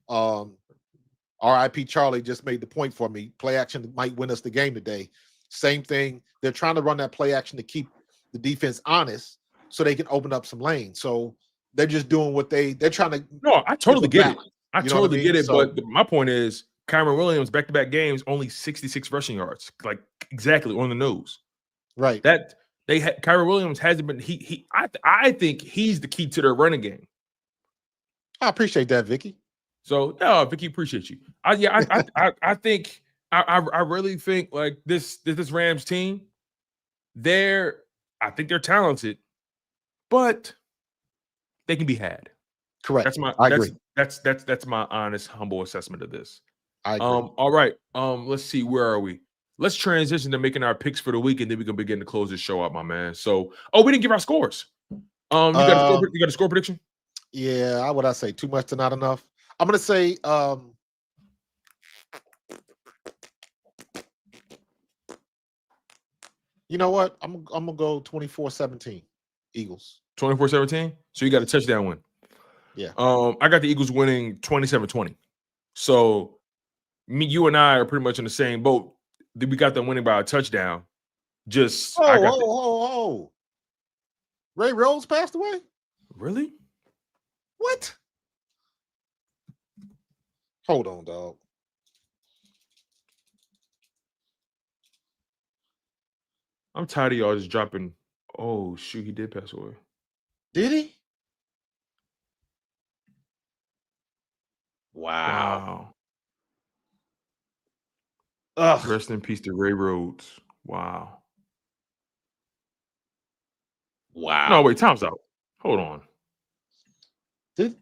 [SPEAKER 2] RIP Charlie just made the point for me. Play action might win us the game today. Same thing. They're trying to run that play action to keep the defense honest, so they can open up some lanes. So they're just doing what they're trying to.
[SPEAKER 3] No, I totally get it. I
[SPEAKER 2] You know what I
[SPEAKER 3] totally
[SPEAKER 2] mean?
[SPEAKER 3] get it.
[SPEAKER 2] So-
[SPEAKER 3] But my point is, Kyron Williams back-to-back games, only 66 rushing yards, like exactly on the nose.
[SPEAKER 2] Right.
[SPEAKER 3] That they had Kyron Williams hasn't been. I think he's the key to their running game.
[SPEAKER 2] I appreciate that, Vicky.
[SPEAKER 3] So no, Vicky, appreciate you. I think I really think like this Rams team, I think they're talented, but they can be had.
[SPEAKER 2] Correct.
[SPEAKER 3] I
[SPEAKER 2] agree.
[SPEAKER 3] That's my honest, humble assessment of this.
[SPEAKER 2] I agree.
[SPEAKER 3] All right. Let's see, where are we? Let's transition to making our picks for the week, and then we can begin to close this show out, my man. So, we didn't give our scores. You got a score prediction?
[SPEAKER 2] Yeah, what I say? Too much to not enough. I'm gonna say you know what? I'm gonna go 24-17 Eagles.
[SPEAKER 3] 24-17. So you got a touchdown win.
[SPEAKER 2] Yeah.
[SPEAKER 3] I got the Eagles winning 27-20. So you and I are pretty much in the same boat. We got them winning by a touchdown.
[SPEAKER 2] Ray Rhodes passed away?
[SPEAKER 3] Really?
[SPEAKER 2] What? Hold on, dog.
[SPEAKER 3] I'm tired of y'all just dropping. Oh, shoot, he did pass away.
[SPEAKER 2] Did he?
[SPEAKER 3] Wow.
[SPEAKER 2] Ugh.
[SPEAKER 3] Rest in peace to Ray Rhodes. Wow. No, wait, time's out. Hold on.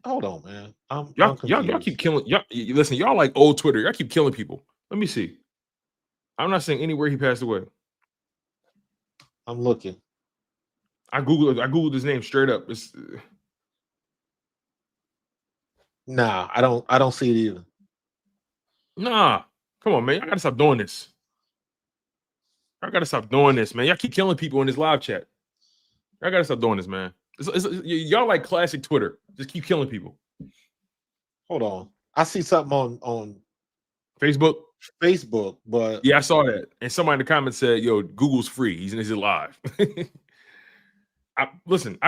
[SPEAKER 2] Hold on, man.
[SPEAKER 3] Y'all keep killing. Listen, y'all like old Twitter. Y'all keep killing people. Let me see. I'm not saying anywhere he passed away.
[SPEAKER 2] I'm looking.
[SPEAKER 3] I googled his name straight up.
[SPEAKER 2] Nah, I don't see it either.
[SPEAKER 3] Nah, come on, man. I gotta stop doing this. Man. Y'all keep killing people in this live chat. I gotta stop doing this, man. Y'all like classic Twitter. Just keep killing people.
[SPEAKER 2] Hold on. I see something on
[SPEAKER 3] Facebook,
[SPEAKER 2] but
[SPEAKER 3] yeah, I saw that. And somebody in the comments said, "Yo, Google's free. He's live." I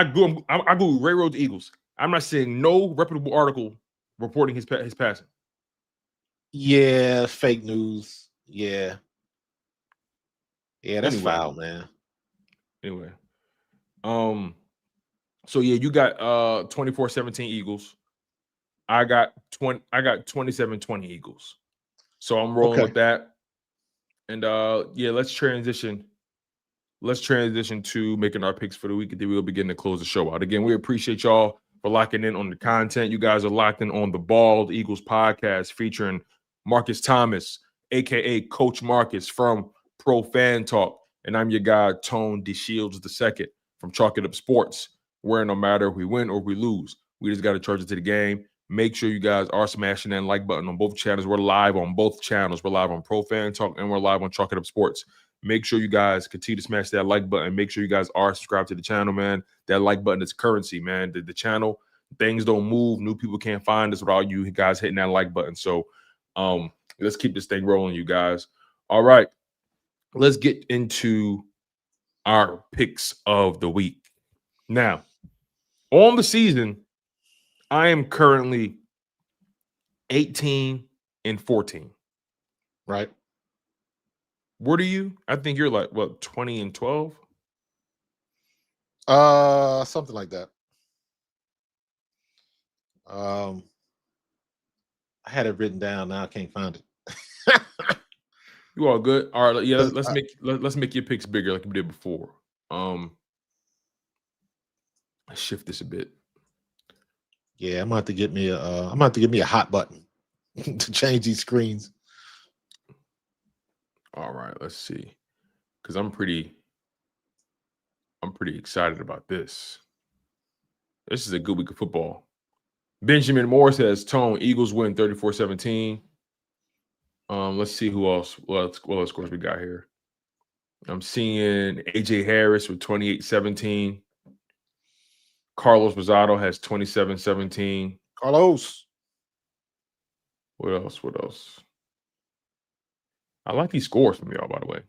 [SPEAKER 3] Google Ray Rhodes Eagles. I'm not seeing no reputable article reporting his passing.
[SPEAKER 2] Yeah, fake news. Yeah, that's foul, man.
[SPEAKER 3] Anyway, so yeah, you got 24-17 Eagles. I got 27-20 Eagles. So I'm rolling with that. And yeah, let's transition to making our picks for the week, and then we'll begin to close the show out. Again, we appreciate y'all for locking in on the content. You guys are locked in on the Bald Eagles podcast featuring Marcus Thomas, aka Coach Marcus from Pro Fan Talk. And I'm your guy, Tone DeShields II from Chalk It Up Sports, where no matter if we win or we lose, we just got to charge it to the game. Make sure you guys are smashing that like button on both channels. We're live on both channels. We're live on Pro Fan Talk and we're live on Chalk It Up Sports. Make sure you guys continue to smash that like button. Make sure you guys are subscribed to the channel, man. That like button is currency, man. The channel, things don't move. New people can't find us without you guys hitting that like button. So let's keep this thing rolling, you guys. All right. Let's get into our picks of the week. Now, on the season, I am currently 18-14.
[SPEAKER 2] Right.
[SPEAKER 3] What are you? I think you're like, what, 20-12?
[SPEAKER 2] Something like that. I had it written down. Now I can't find it.
[SPEAKER 3] You all good? All right, yeah. Let's make your picks bigger like we did before. Let's shift this a bit.
[SPEAKER 2] Yeah, I'm gonna have to get me a hot button to change these screens.
[SPEAKER 3] All right, let's see. Because I'm pretty excited about this. This is a good week of football. Benjamin Moore says, Tone, Eagles win 34-17. Let's see who else. What else scores we got here? I'm seeing AJ Harris with 28-17. Carlos Rosado has 27-17.
[SPEAKER 2] Carlos.
[SPEAKER 3] What else? What else? I like these scores from y'all, by the way.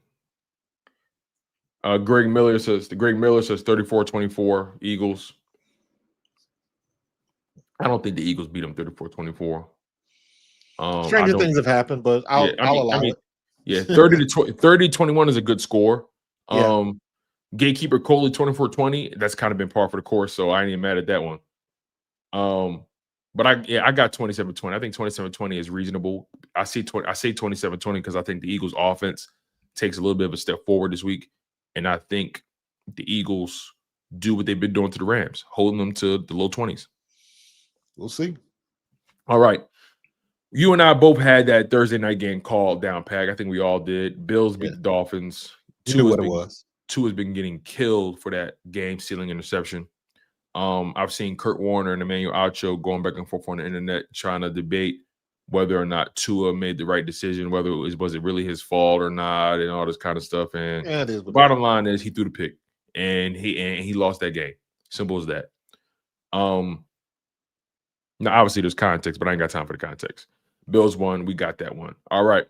[SPEAKER 3] Greg Miller says 34-24 Eagles. I don't think the Eagles beat them 34-24.
[SPEAKER 2] Stranger things have happened, but I'll allow it.
[SPEAKER 3] Yeah, 30-21 is a good score.
[SPEAKER 2] Yeah.
[SPEAKER 3] Gatekeeper Coley 24-20. That's kind of been par for the course, so I ain't even mad at that one. But I got 27-20. I think 27-20 is reasonable. I say 27-20 because I think the Eagles offense takes a little bit of a step forward this week. And I think the Eagles do what they've been doing to the Rams, holding them to the low 20s.
[SPEAKER 2] We'll see.
[SPEAKER 3] All right. You and I both had that Thursday night game called down, Pag. I think we all did. Bills beat the Dolphins.
[SPEAKER 2] You knew what it was.
[SPEAKER 3] Two has been getting killed for that game-stealing interception. I've seen Kurt Warner and Emmanuel Acho going back and forth on the internet trying to debate whether or not Tua made the right decision, whether was it really his fault or not, and all this kind of stuff. And the bottom line is he threw the pick, and he lost that game. Simple as that. Now obviously there's context, but I ain't got time for the context. Bills won, we got that one. All right.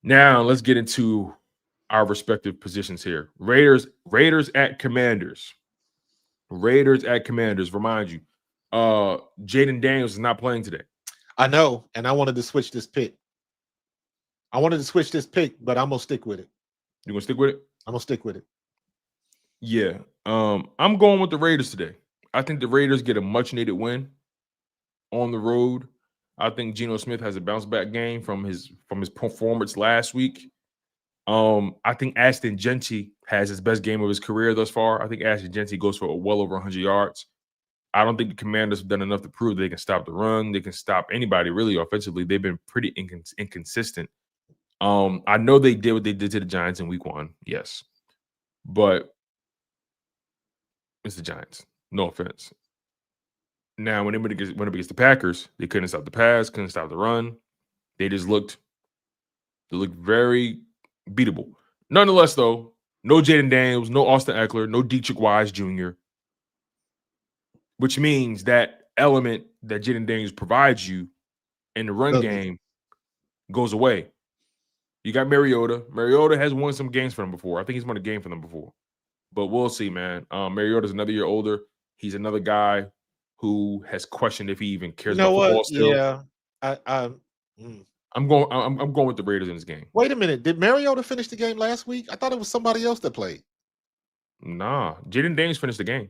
[SPEAKER 3] Now let's get into our respective positions here. Raiders at Commanders. Raiders at Commanders. Remind you, Jaden Daniels is not playing today.
[SPEAKER 2] I know, and I wanted to switch this pick. But I'm gonna stick with it.
[SPEAKER 3] You gonna stick with it?
[SPEAKER 2] I'm gonna stick with it.
[SPEAKER 3] Yeah. I'm going with the Raiders today. I think the Raiders get a much needed win on the road. I think Geno Smith has a bounce back game from his performance last week. I think Ashton Genty has his best game of his career thus far. I think Ashton Genty goes for well over 100 yards. I don't think the Commanders have done enough to prove they can stop the run. They can stop anybody really offensively. They've been pretty inconsistent. I know they did what they did to the Giants in week 1. Yes. But it's the Giants. No offense. Now, when it went against the Packers, they couldn't stop the pass, couldn't stop the run. They looked very beatable. Nonetheless, though, no Jaden Daniels, no Austin Eckler, no Dietrich Wise Jr., which means that element that Jaden Daniels provides you in the run game goes away. You got Mariota. Mariota has won some games for them before. I think he's won a game for them before. But we'll see, man. Mariota's another year older. He's another guy who has questioned if he even cares about football still.
[SPEAKER 2] Yeah.
[SPEAKER 3] I'm going with the Raiders in this game.
[SPEAKER 2] Wait a minute. Did Mariota finish the game last week? I thought it was somebody else that played.
[SPEAKER 3] Nah. Jaden Daniels finished the game.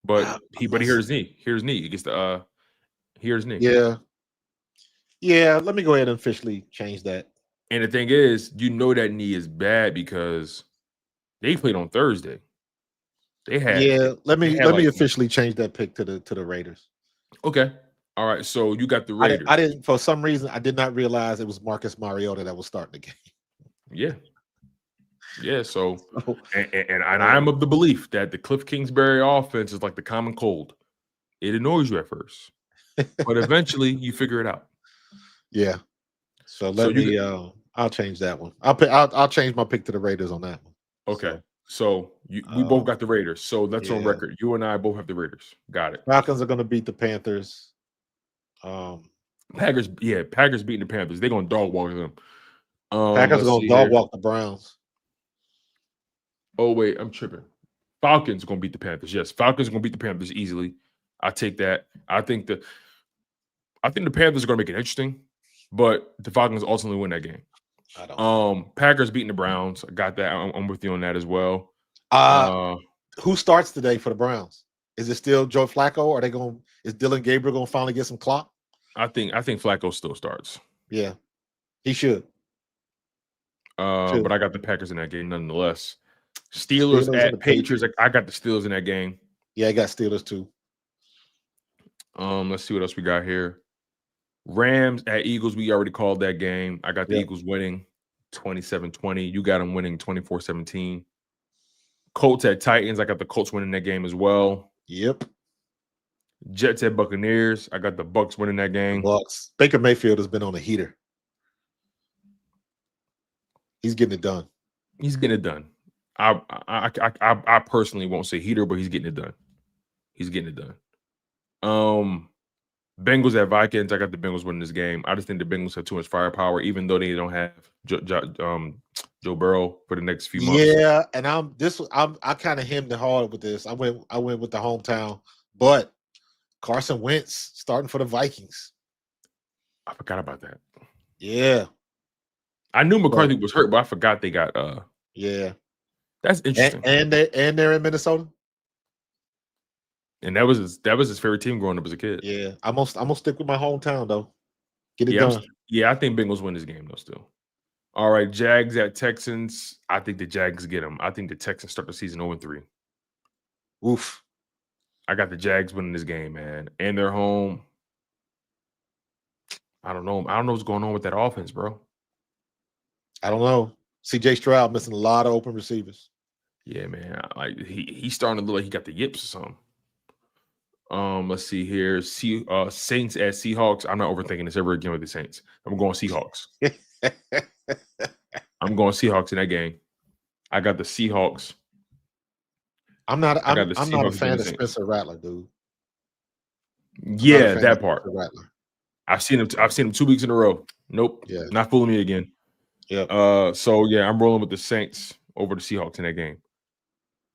[SPEAKER 3] But he hurt his knee. He gets the his knee.
[SPEAKER 2] Yeah. Yeah, let me go ahead and officially change that.
[SPEAKER 3] And the thing is, you know that knee is bad because they played on Thursday.
[SPEAKER 2] Let me officially change that pick to the Raiders.
[SPEAKER 3] Okay. All right. So you got the Raiders.
[SPEAKER 2] I didn't for some reason I did not realize it was Marcus Mariota that was starting the game.
[SPEAKER 3] Yeah. Yeah. So and I'm of the belief that the Cliff Kingsbury offense is like the common cold. It annoys you at first, but eventually you figure it out.
[SPEAKER 2] Yeah. So I'll change that one. I'll change my pick to the Raiders on that one.
[SPEAKER 3] Okay. So we both got the Raiders. So that's on record. You and I both have the Raiders. Got it.
[SPEAKER 2] Falcons are going to beat the Panthers.
[SPEAKER 3] Packers beating the Panthers. They're going to dog walk them.
[SPEAKER 2] Packers are going to dog walk the Browns.
[SPEAKER 3] Oh, wait. I'm tripping. Falcons are going to beat the Panthers. Yes, Falcons are going to beat the Panthers easily. I take that. I think the Panthers are going to make it interesting, but the Falcons ultimately win that game. Packers beating the Browns. I got that. I'm with you on that as well.
[SPEAKER 2] Who starts today for the Browns? Is it still Joe Flacco? Or is Dylan Gabriel going to finally get some clock?
[SPEAKER 3] I think Flacco still starts.
[SPEAKER 2] Yeah, he should.
[SPEAKER 3] But I got the Packers in that game nonetheless. Steelers at Patriots. I got the Steelers in that game.
[SPEAKER 2] Yeah, I got Steelers too.
[SPEAKER 3] Let's see what else we got here. Rams at Eagles. We already called that game. I got the Eagles winning 27-20. You got them winning 24-17. Colts at Titans. I got the Colts winning that game as well.
[SPEAKER 2] Yep.
[SPEAKER 3] Jets at Buccaneers. I got the Bucks winning that game.
[SPEAKER 2] Bucks. Baker Mayfield has been on a heater. He's getting it done.
[SPEAKER 3] He's getting it done. I personally won't say heater, but he's getting it done. He's getting it done. Bengals at Vikings. I got the Bengals winning this game. I just think the Bengals have too much firepower, even though they don't have Joe Burrow for the next few months.
[SPEAKER 2] Yeah, and I kind of hemmed and hawed with this. I went with the hometown, but Carson Wentz starting for the Vikings.
[SPEAKER 3] I forgot about that.
[SPEAKER 2] Yeah.
[SPEAKER 3] I knew McCarthy was hurt, but I forgot they got
[SPEAKER 2] yeah.
[SPEAKER 3] That's interesting.
[SPEAKER 2] And they're in Minnesota.
[SPEAKER 3] And that was his favorite team growing up as a kid.
[SPEAKER 2] Yeah. I'm gonna stick with my hometown though. Get it done.
[SPEAKER 3] I think Bengals win this game though still. All right, Jags at Texans. I think the Jags get them. I think the Texans start the season 0-3.
[SPEAKER 2] Oof.
[SPEAKER 3] I got the Jags winning this game, man. And they're home. I don't know. I don't know what's going on with that offense, bro.
[SPEAKER 2] I don't know. CJ Stroud missing a lot of open receivers.
[SPEAKER 3] Yeah, man. Like he's starting to look like he got the yips or something. Let's see here. Saints at Seahawks. I'm not overthinking this ever again with the Saints. I'm going Seahawks. I'm going Seahawks in that game. I got the Seahawks.
[SPEAKER 2] I'm not a fan of Spencer Rattler, dude.
[SPEAKER 3] Yeah, that part. Rattler. I've seen him 2 weeks in a row. Nope. Yeah. Not fooling me again.
[SPEAKER 2] Yeah.
[SPEAKER 3] So yeah, I'm rolling with the Saints over the Seahawks in that game.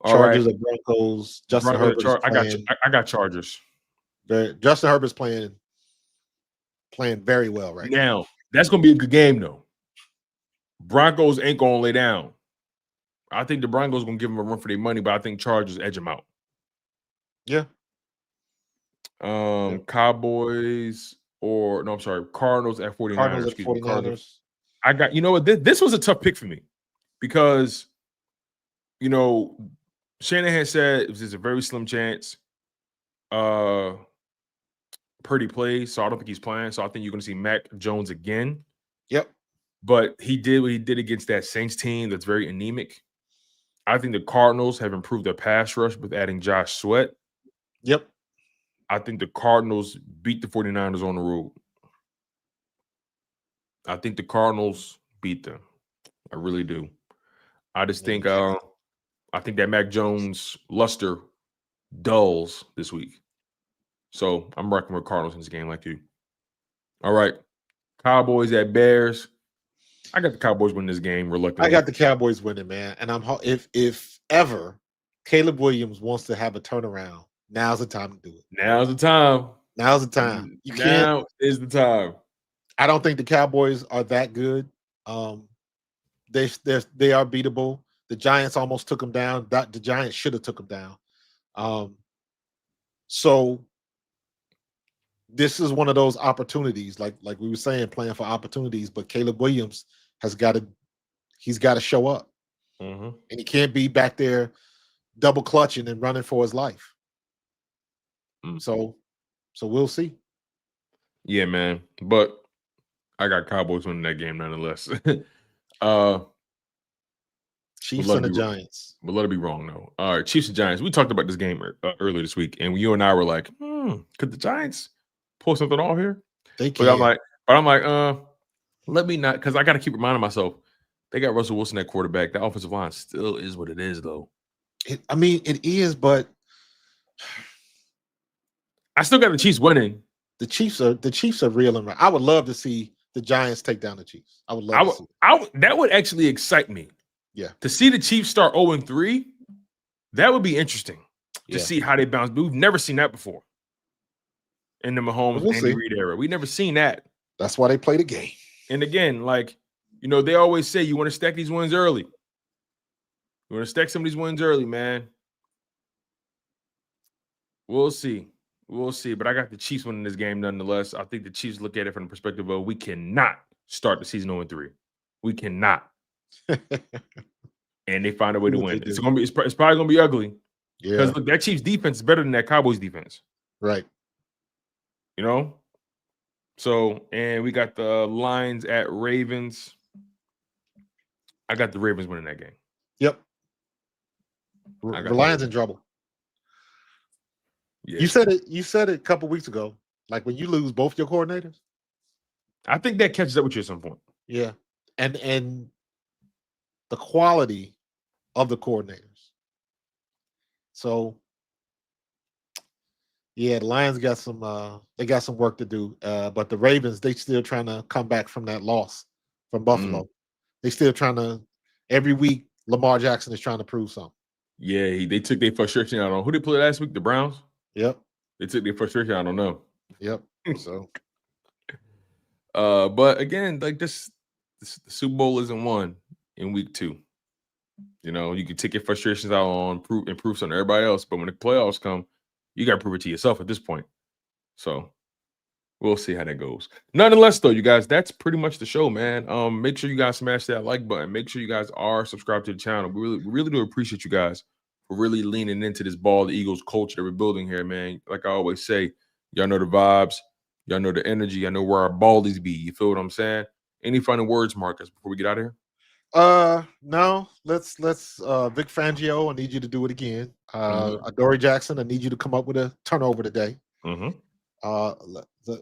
[SPEAKER 2] Chargers and Broncos. Justin Herbert.
[SPEAKER 3] I got Chargers.
[SPEAKER 2] Justin Herbert's playing very well right
[SPEAKER 3] now. That's gonna be a good game though. Broncos ain't gonna lay down. I think the Broncos gonna give them a run for their money, but I think Chargers edge them out.
[SPEAKER 2] Yeah.
[SPEAKER 3] Cowboys Cardinals at 49ers.
[SPEAKER 2] Cardinals at 49ers.
[SPEAKER 3] I got, you know what? This was a tough pick for me because, you know, Shanahan said it was just a very slim chance. Purdy plays, so I don't think he's playing. So I think you're going to see Mac Jones again.
[SPEAKER 2] Yep.
[SPEAKER 3] But he did what he did against that Saints team that's very anemic. I think the Cardinals have improved their pass rush with adding Josh Sweat.
[SPEAKER 2] Yep.
[SPEAKER 3] I think the Cardinals beat the 49ers on the road. I think the Cardinals beat them. I really do. I just think I think that Mac Jones luster dulls this week. So I'm rocking with Cardinals in this game like you. All right. Cowboys at Bears. I got the Cowboys winning this game reluctantly.
[SPEAKER 2] I got the Cowboys winning, man. And if ever Caleb Williams wants to have a turnaround, now's the time to do it.
[SPEAKER 3] Now's the time.
[SPEAKER 2] Now's the time.
[SPEAKER 3] Now is the time.
[SPEAKER 2] I don't think the Cowboys are that good. They are beatable. The Giants almost took them down. The Giants should have took them down. So this is one of those opportunities, like we were saying, playing for opportunities. But Caleb Williams has got to show up, and he can't be back there double clutching and running for his life. So we'll see.
[SPEAKER 3] Yeah, man. But I got Cowboys winning that game nonetheless.
[SPEAKER 2] Chiefs and the Giants.
[SPEAKER 3] But let it be wrong, though. All right, Chiefs and Giants. We talked about this game earlier this week, and you and I were like, could the Giants pull something off here?
[SPEAKER 2] They can.
[SPEAKER 3] But I'm like, let me not, because I got to keep reminding myself, they got Russell Wilson at quarterback. The offensive line still is what it is, though.
[SPEAKER 2] It is, but
[SPEAKER 3] I still got the Chiefs winning.
[SPEAKER 2] The Chiefs are real and right. I would love to see the Giants take down the Chiefs. I would love to see
[SPEAKER 3] that would actually excite me.
[SPEAKER 2] Yeah.
[SPEAKER 3] To see the Chiefs start 0-3, that would be interesting to see how they bounce. We've never seen that before in the Mahomes Andy Reid era. We've never seen that.
[SPEAKER 2] That's why they play the game.
[SPEAKER 3] And again, they always say you want to stack these wins early. You want to stack some of these wins early, man. We'll see. We'll see. But I got the Chiefs winning this game nonetheless. I think the Chiefs look at it from the perspective of we cannot start the season 0-3. We cannot. And they find a way to win. It's probably gonna be ugly.
[SPEAKER 2] Yeah.
[SPEAKER 3] Because look, that Chiefs defense is better than that Cowboys defense.
[SPEAKER 2] Right.
[SPEAKER 3] You know? So, and we got the Lions at Ravens. I got the Ravens winning that game.
[SPEAKER 2] Yep. The Lions in trouble.
[SPEAKER 3] Yeah.
[SPEAKER 2] You said it. You said it a couple weeks ago. Like when you lose both your coordinators.
[SPEAKER 3] I think that catches up with you at some point.
[SPEAKER 2] Yeah, and the quality of the coordinators. So yeah, the Lions got some they got some work to do. But the Ravens, they still trying to come back from that loss from Buffalo. They still trying to every week Lamar Jackson is trying to prove something.
[SPEAKER 3] Yeah, they took their frustration out on who they played last week, the Browns.
[SPEAKER 2] Yep.
[SPEAKER 3] They took their frustration out on them.
[SPEAKER 2] Yep. So
[SPEAKER 3] but again, like this the Super Bowl isn't won in week 2. You know, you can take your frustrations out on improve something everybody else, but when the playoffs come, you got to prove it to yourself at this point. So we'll see how that goes. Nonetheless, though, you guys, that's pretty much the show, man. Make sure you guys smash that like button. Make sure you guys are subscribed to the channel. We really do appreciate you guys for really leaning into this Ball the Eagles culture that we're building here, man. Like I always say, y'all know the vibes, y'all know the energy, y'all know where our ballies be. You feel what I'm saying? Any final words, Marcus, before we get out of here?
[SPEAKER 2] No, let's Vic Fangio, I need you to do it again. Adoree Jackson, I need you to come up with a turnover today.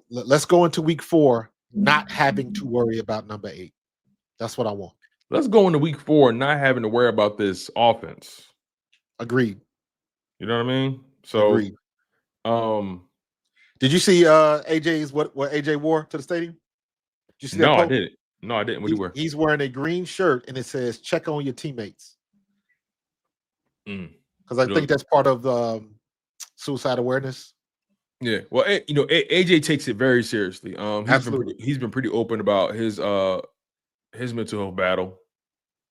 [SPEAKER 2] Let's go into week 4 not having to worry about number 8. That's what I want.
[SPEAKER 3] Let's go into week 4 not having to worry about this offense.
[SPEAKER 2] Agreed.
[SPEAKER 3] You know what I mean? So
[SPEAKER 2] agreed. Did you see AJ's what AJ wore to the stadium? Did you see that?
[SPEAKER 3] No, I didn't. No, I didn't. What do you wear?
[SPEAKER 2] He's wearing a green shirt and it says "Check on your teammates." Because I think that's part of suicide awareness.
[SPEAKER 3] Yeah, well, you know, AJ takes it very seriously. He's been pretty open about his mental health battle,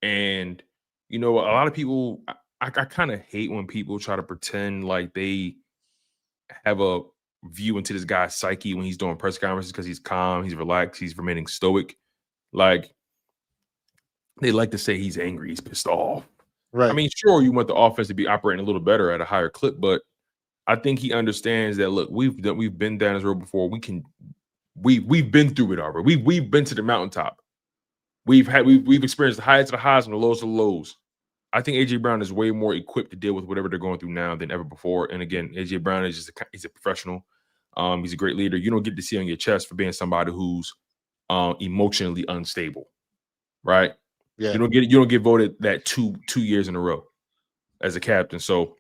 [SPEAKER 3] and you know, a lot of people. I kind of hate when people try to pretend like they have a view into this guy's psyche when he's doing press conferences because he's calm, he's relaxed, he's remaining stoic. Like they like to say he's angry, he's pissed off.
[SPEAKER 2] Right.
[SPEAKER 3] I mean, sure, you want the offense to be operating a little better at a higher clip, but I think he understands that. Look, we've been down this road before. We've been through it already. We've been to the mountaintop. We've experienced the highs of the highs and the lows of the lows. I think AJ Brown is way more equipped to deal with whatever they're going through now than ever before. And again, AJ Brown is he's a professional. He's a great leader. You don't get to see on your chest for being somebody who's emotionally unstable, right?
[SPEAKER 2] Yeah.
[SPEAKER 3] You don't get voted that two years in a row as a captain. So,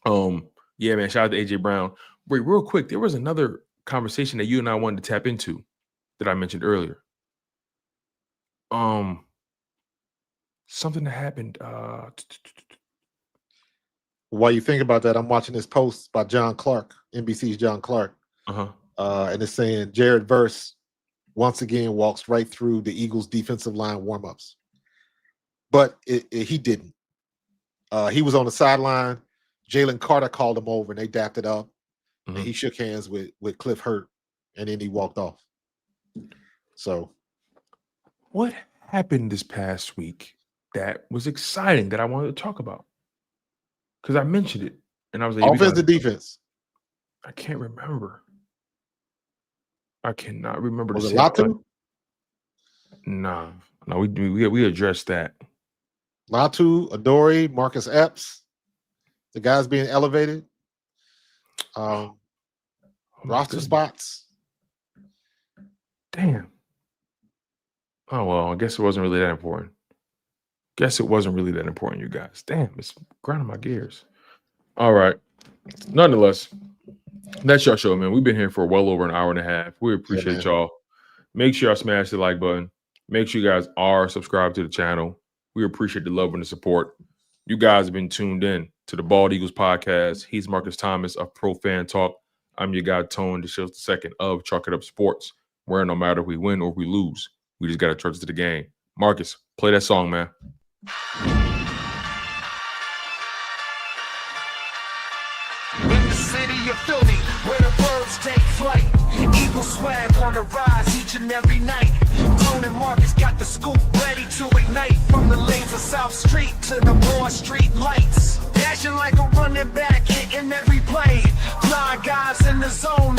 [SPEAKER 3] yeah, man, shout out to AJ Brown. Wait, real quick, there was another conversation that you and I wanted to tap into that I mentioned earlier. Something that happened.
[SPEAKER 2] While you think about that, I'm watching this post by John Clark, NBC's John Clark, and it's saying Jared Verse once again walks right through the Eagles' defensive line warmups, but he didn't. He was on the sideline. Jalen Carter called him over, and they dapped it up. And he shook hands with Cliff Hurt, and then he walked off. So,
[SPEAKER 3] what happened this past week that was exciting that I wanted to talk about? Because I mentioned it, and I was like,
[SPEAKER 2] offense and defense.
[SPEAKER 3] I can't remember. I cannot remember.
[SPEAKER 2] Was it Latu?
[SPEAKER 3] No, we addressed that.
[SPEAKER 2] Latu, Adoree, Marcus Epps, the guys being elevated. Roster spots.
[SPEAKER 3] Damn. Oh well, I guess it wasn't really that important. You guys. Damn, it's grinding my gears. All right. Nonetheless, that's your show, man. We've been here for well over an hour and a half. We appreciate y'all. Make sure y'all smash the like button. Make sure you guys are subscribed to the channel. We appreciate the love and the support. You guys have been tuned in to the Bald Eagles podcast. He's Marcus Thomas of Pro Fan Talk. I'm your guy, Tone, the show's the second of Chalk It Up Sports, where no matter if we win or we lose, we just got to trust to the game. Marcus, play that song, man.
[SPEAKER 1] In the city of Philly, where the birds take flight, Eagle swag on the rise each and every night. Tone and Marcus got the scoop ready to ignite. From the lanes of South Street to the Broad Street lights, dashing like a running back, hitting every play. Fly guys in the zone.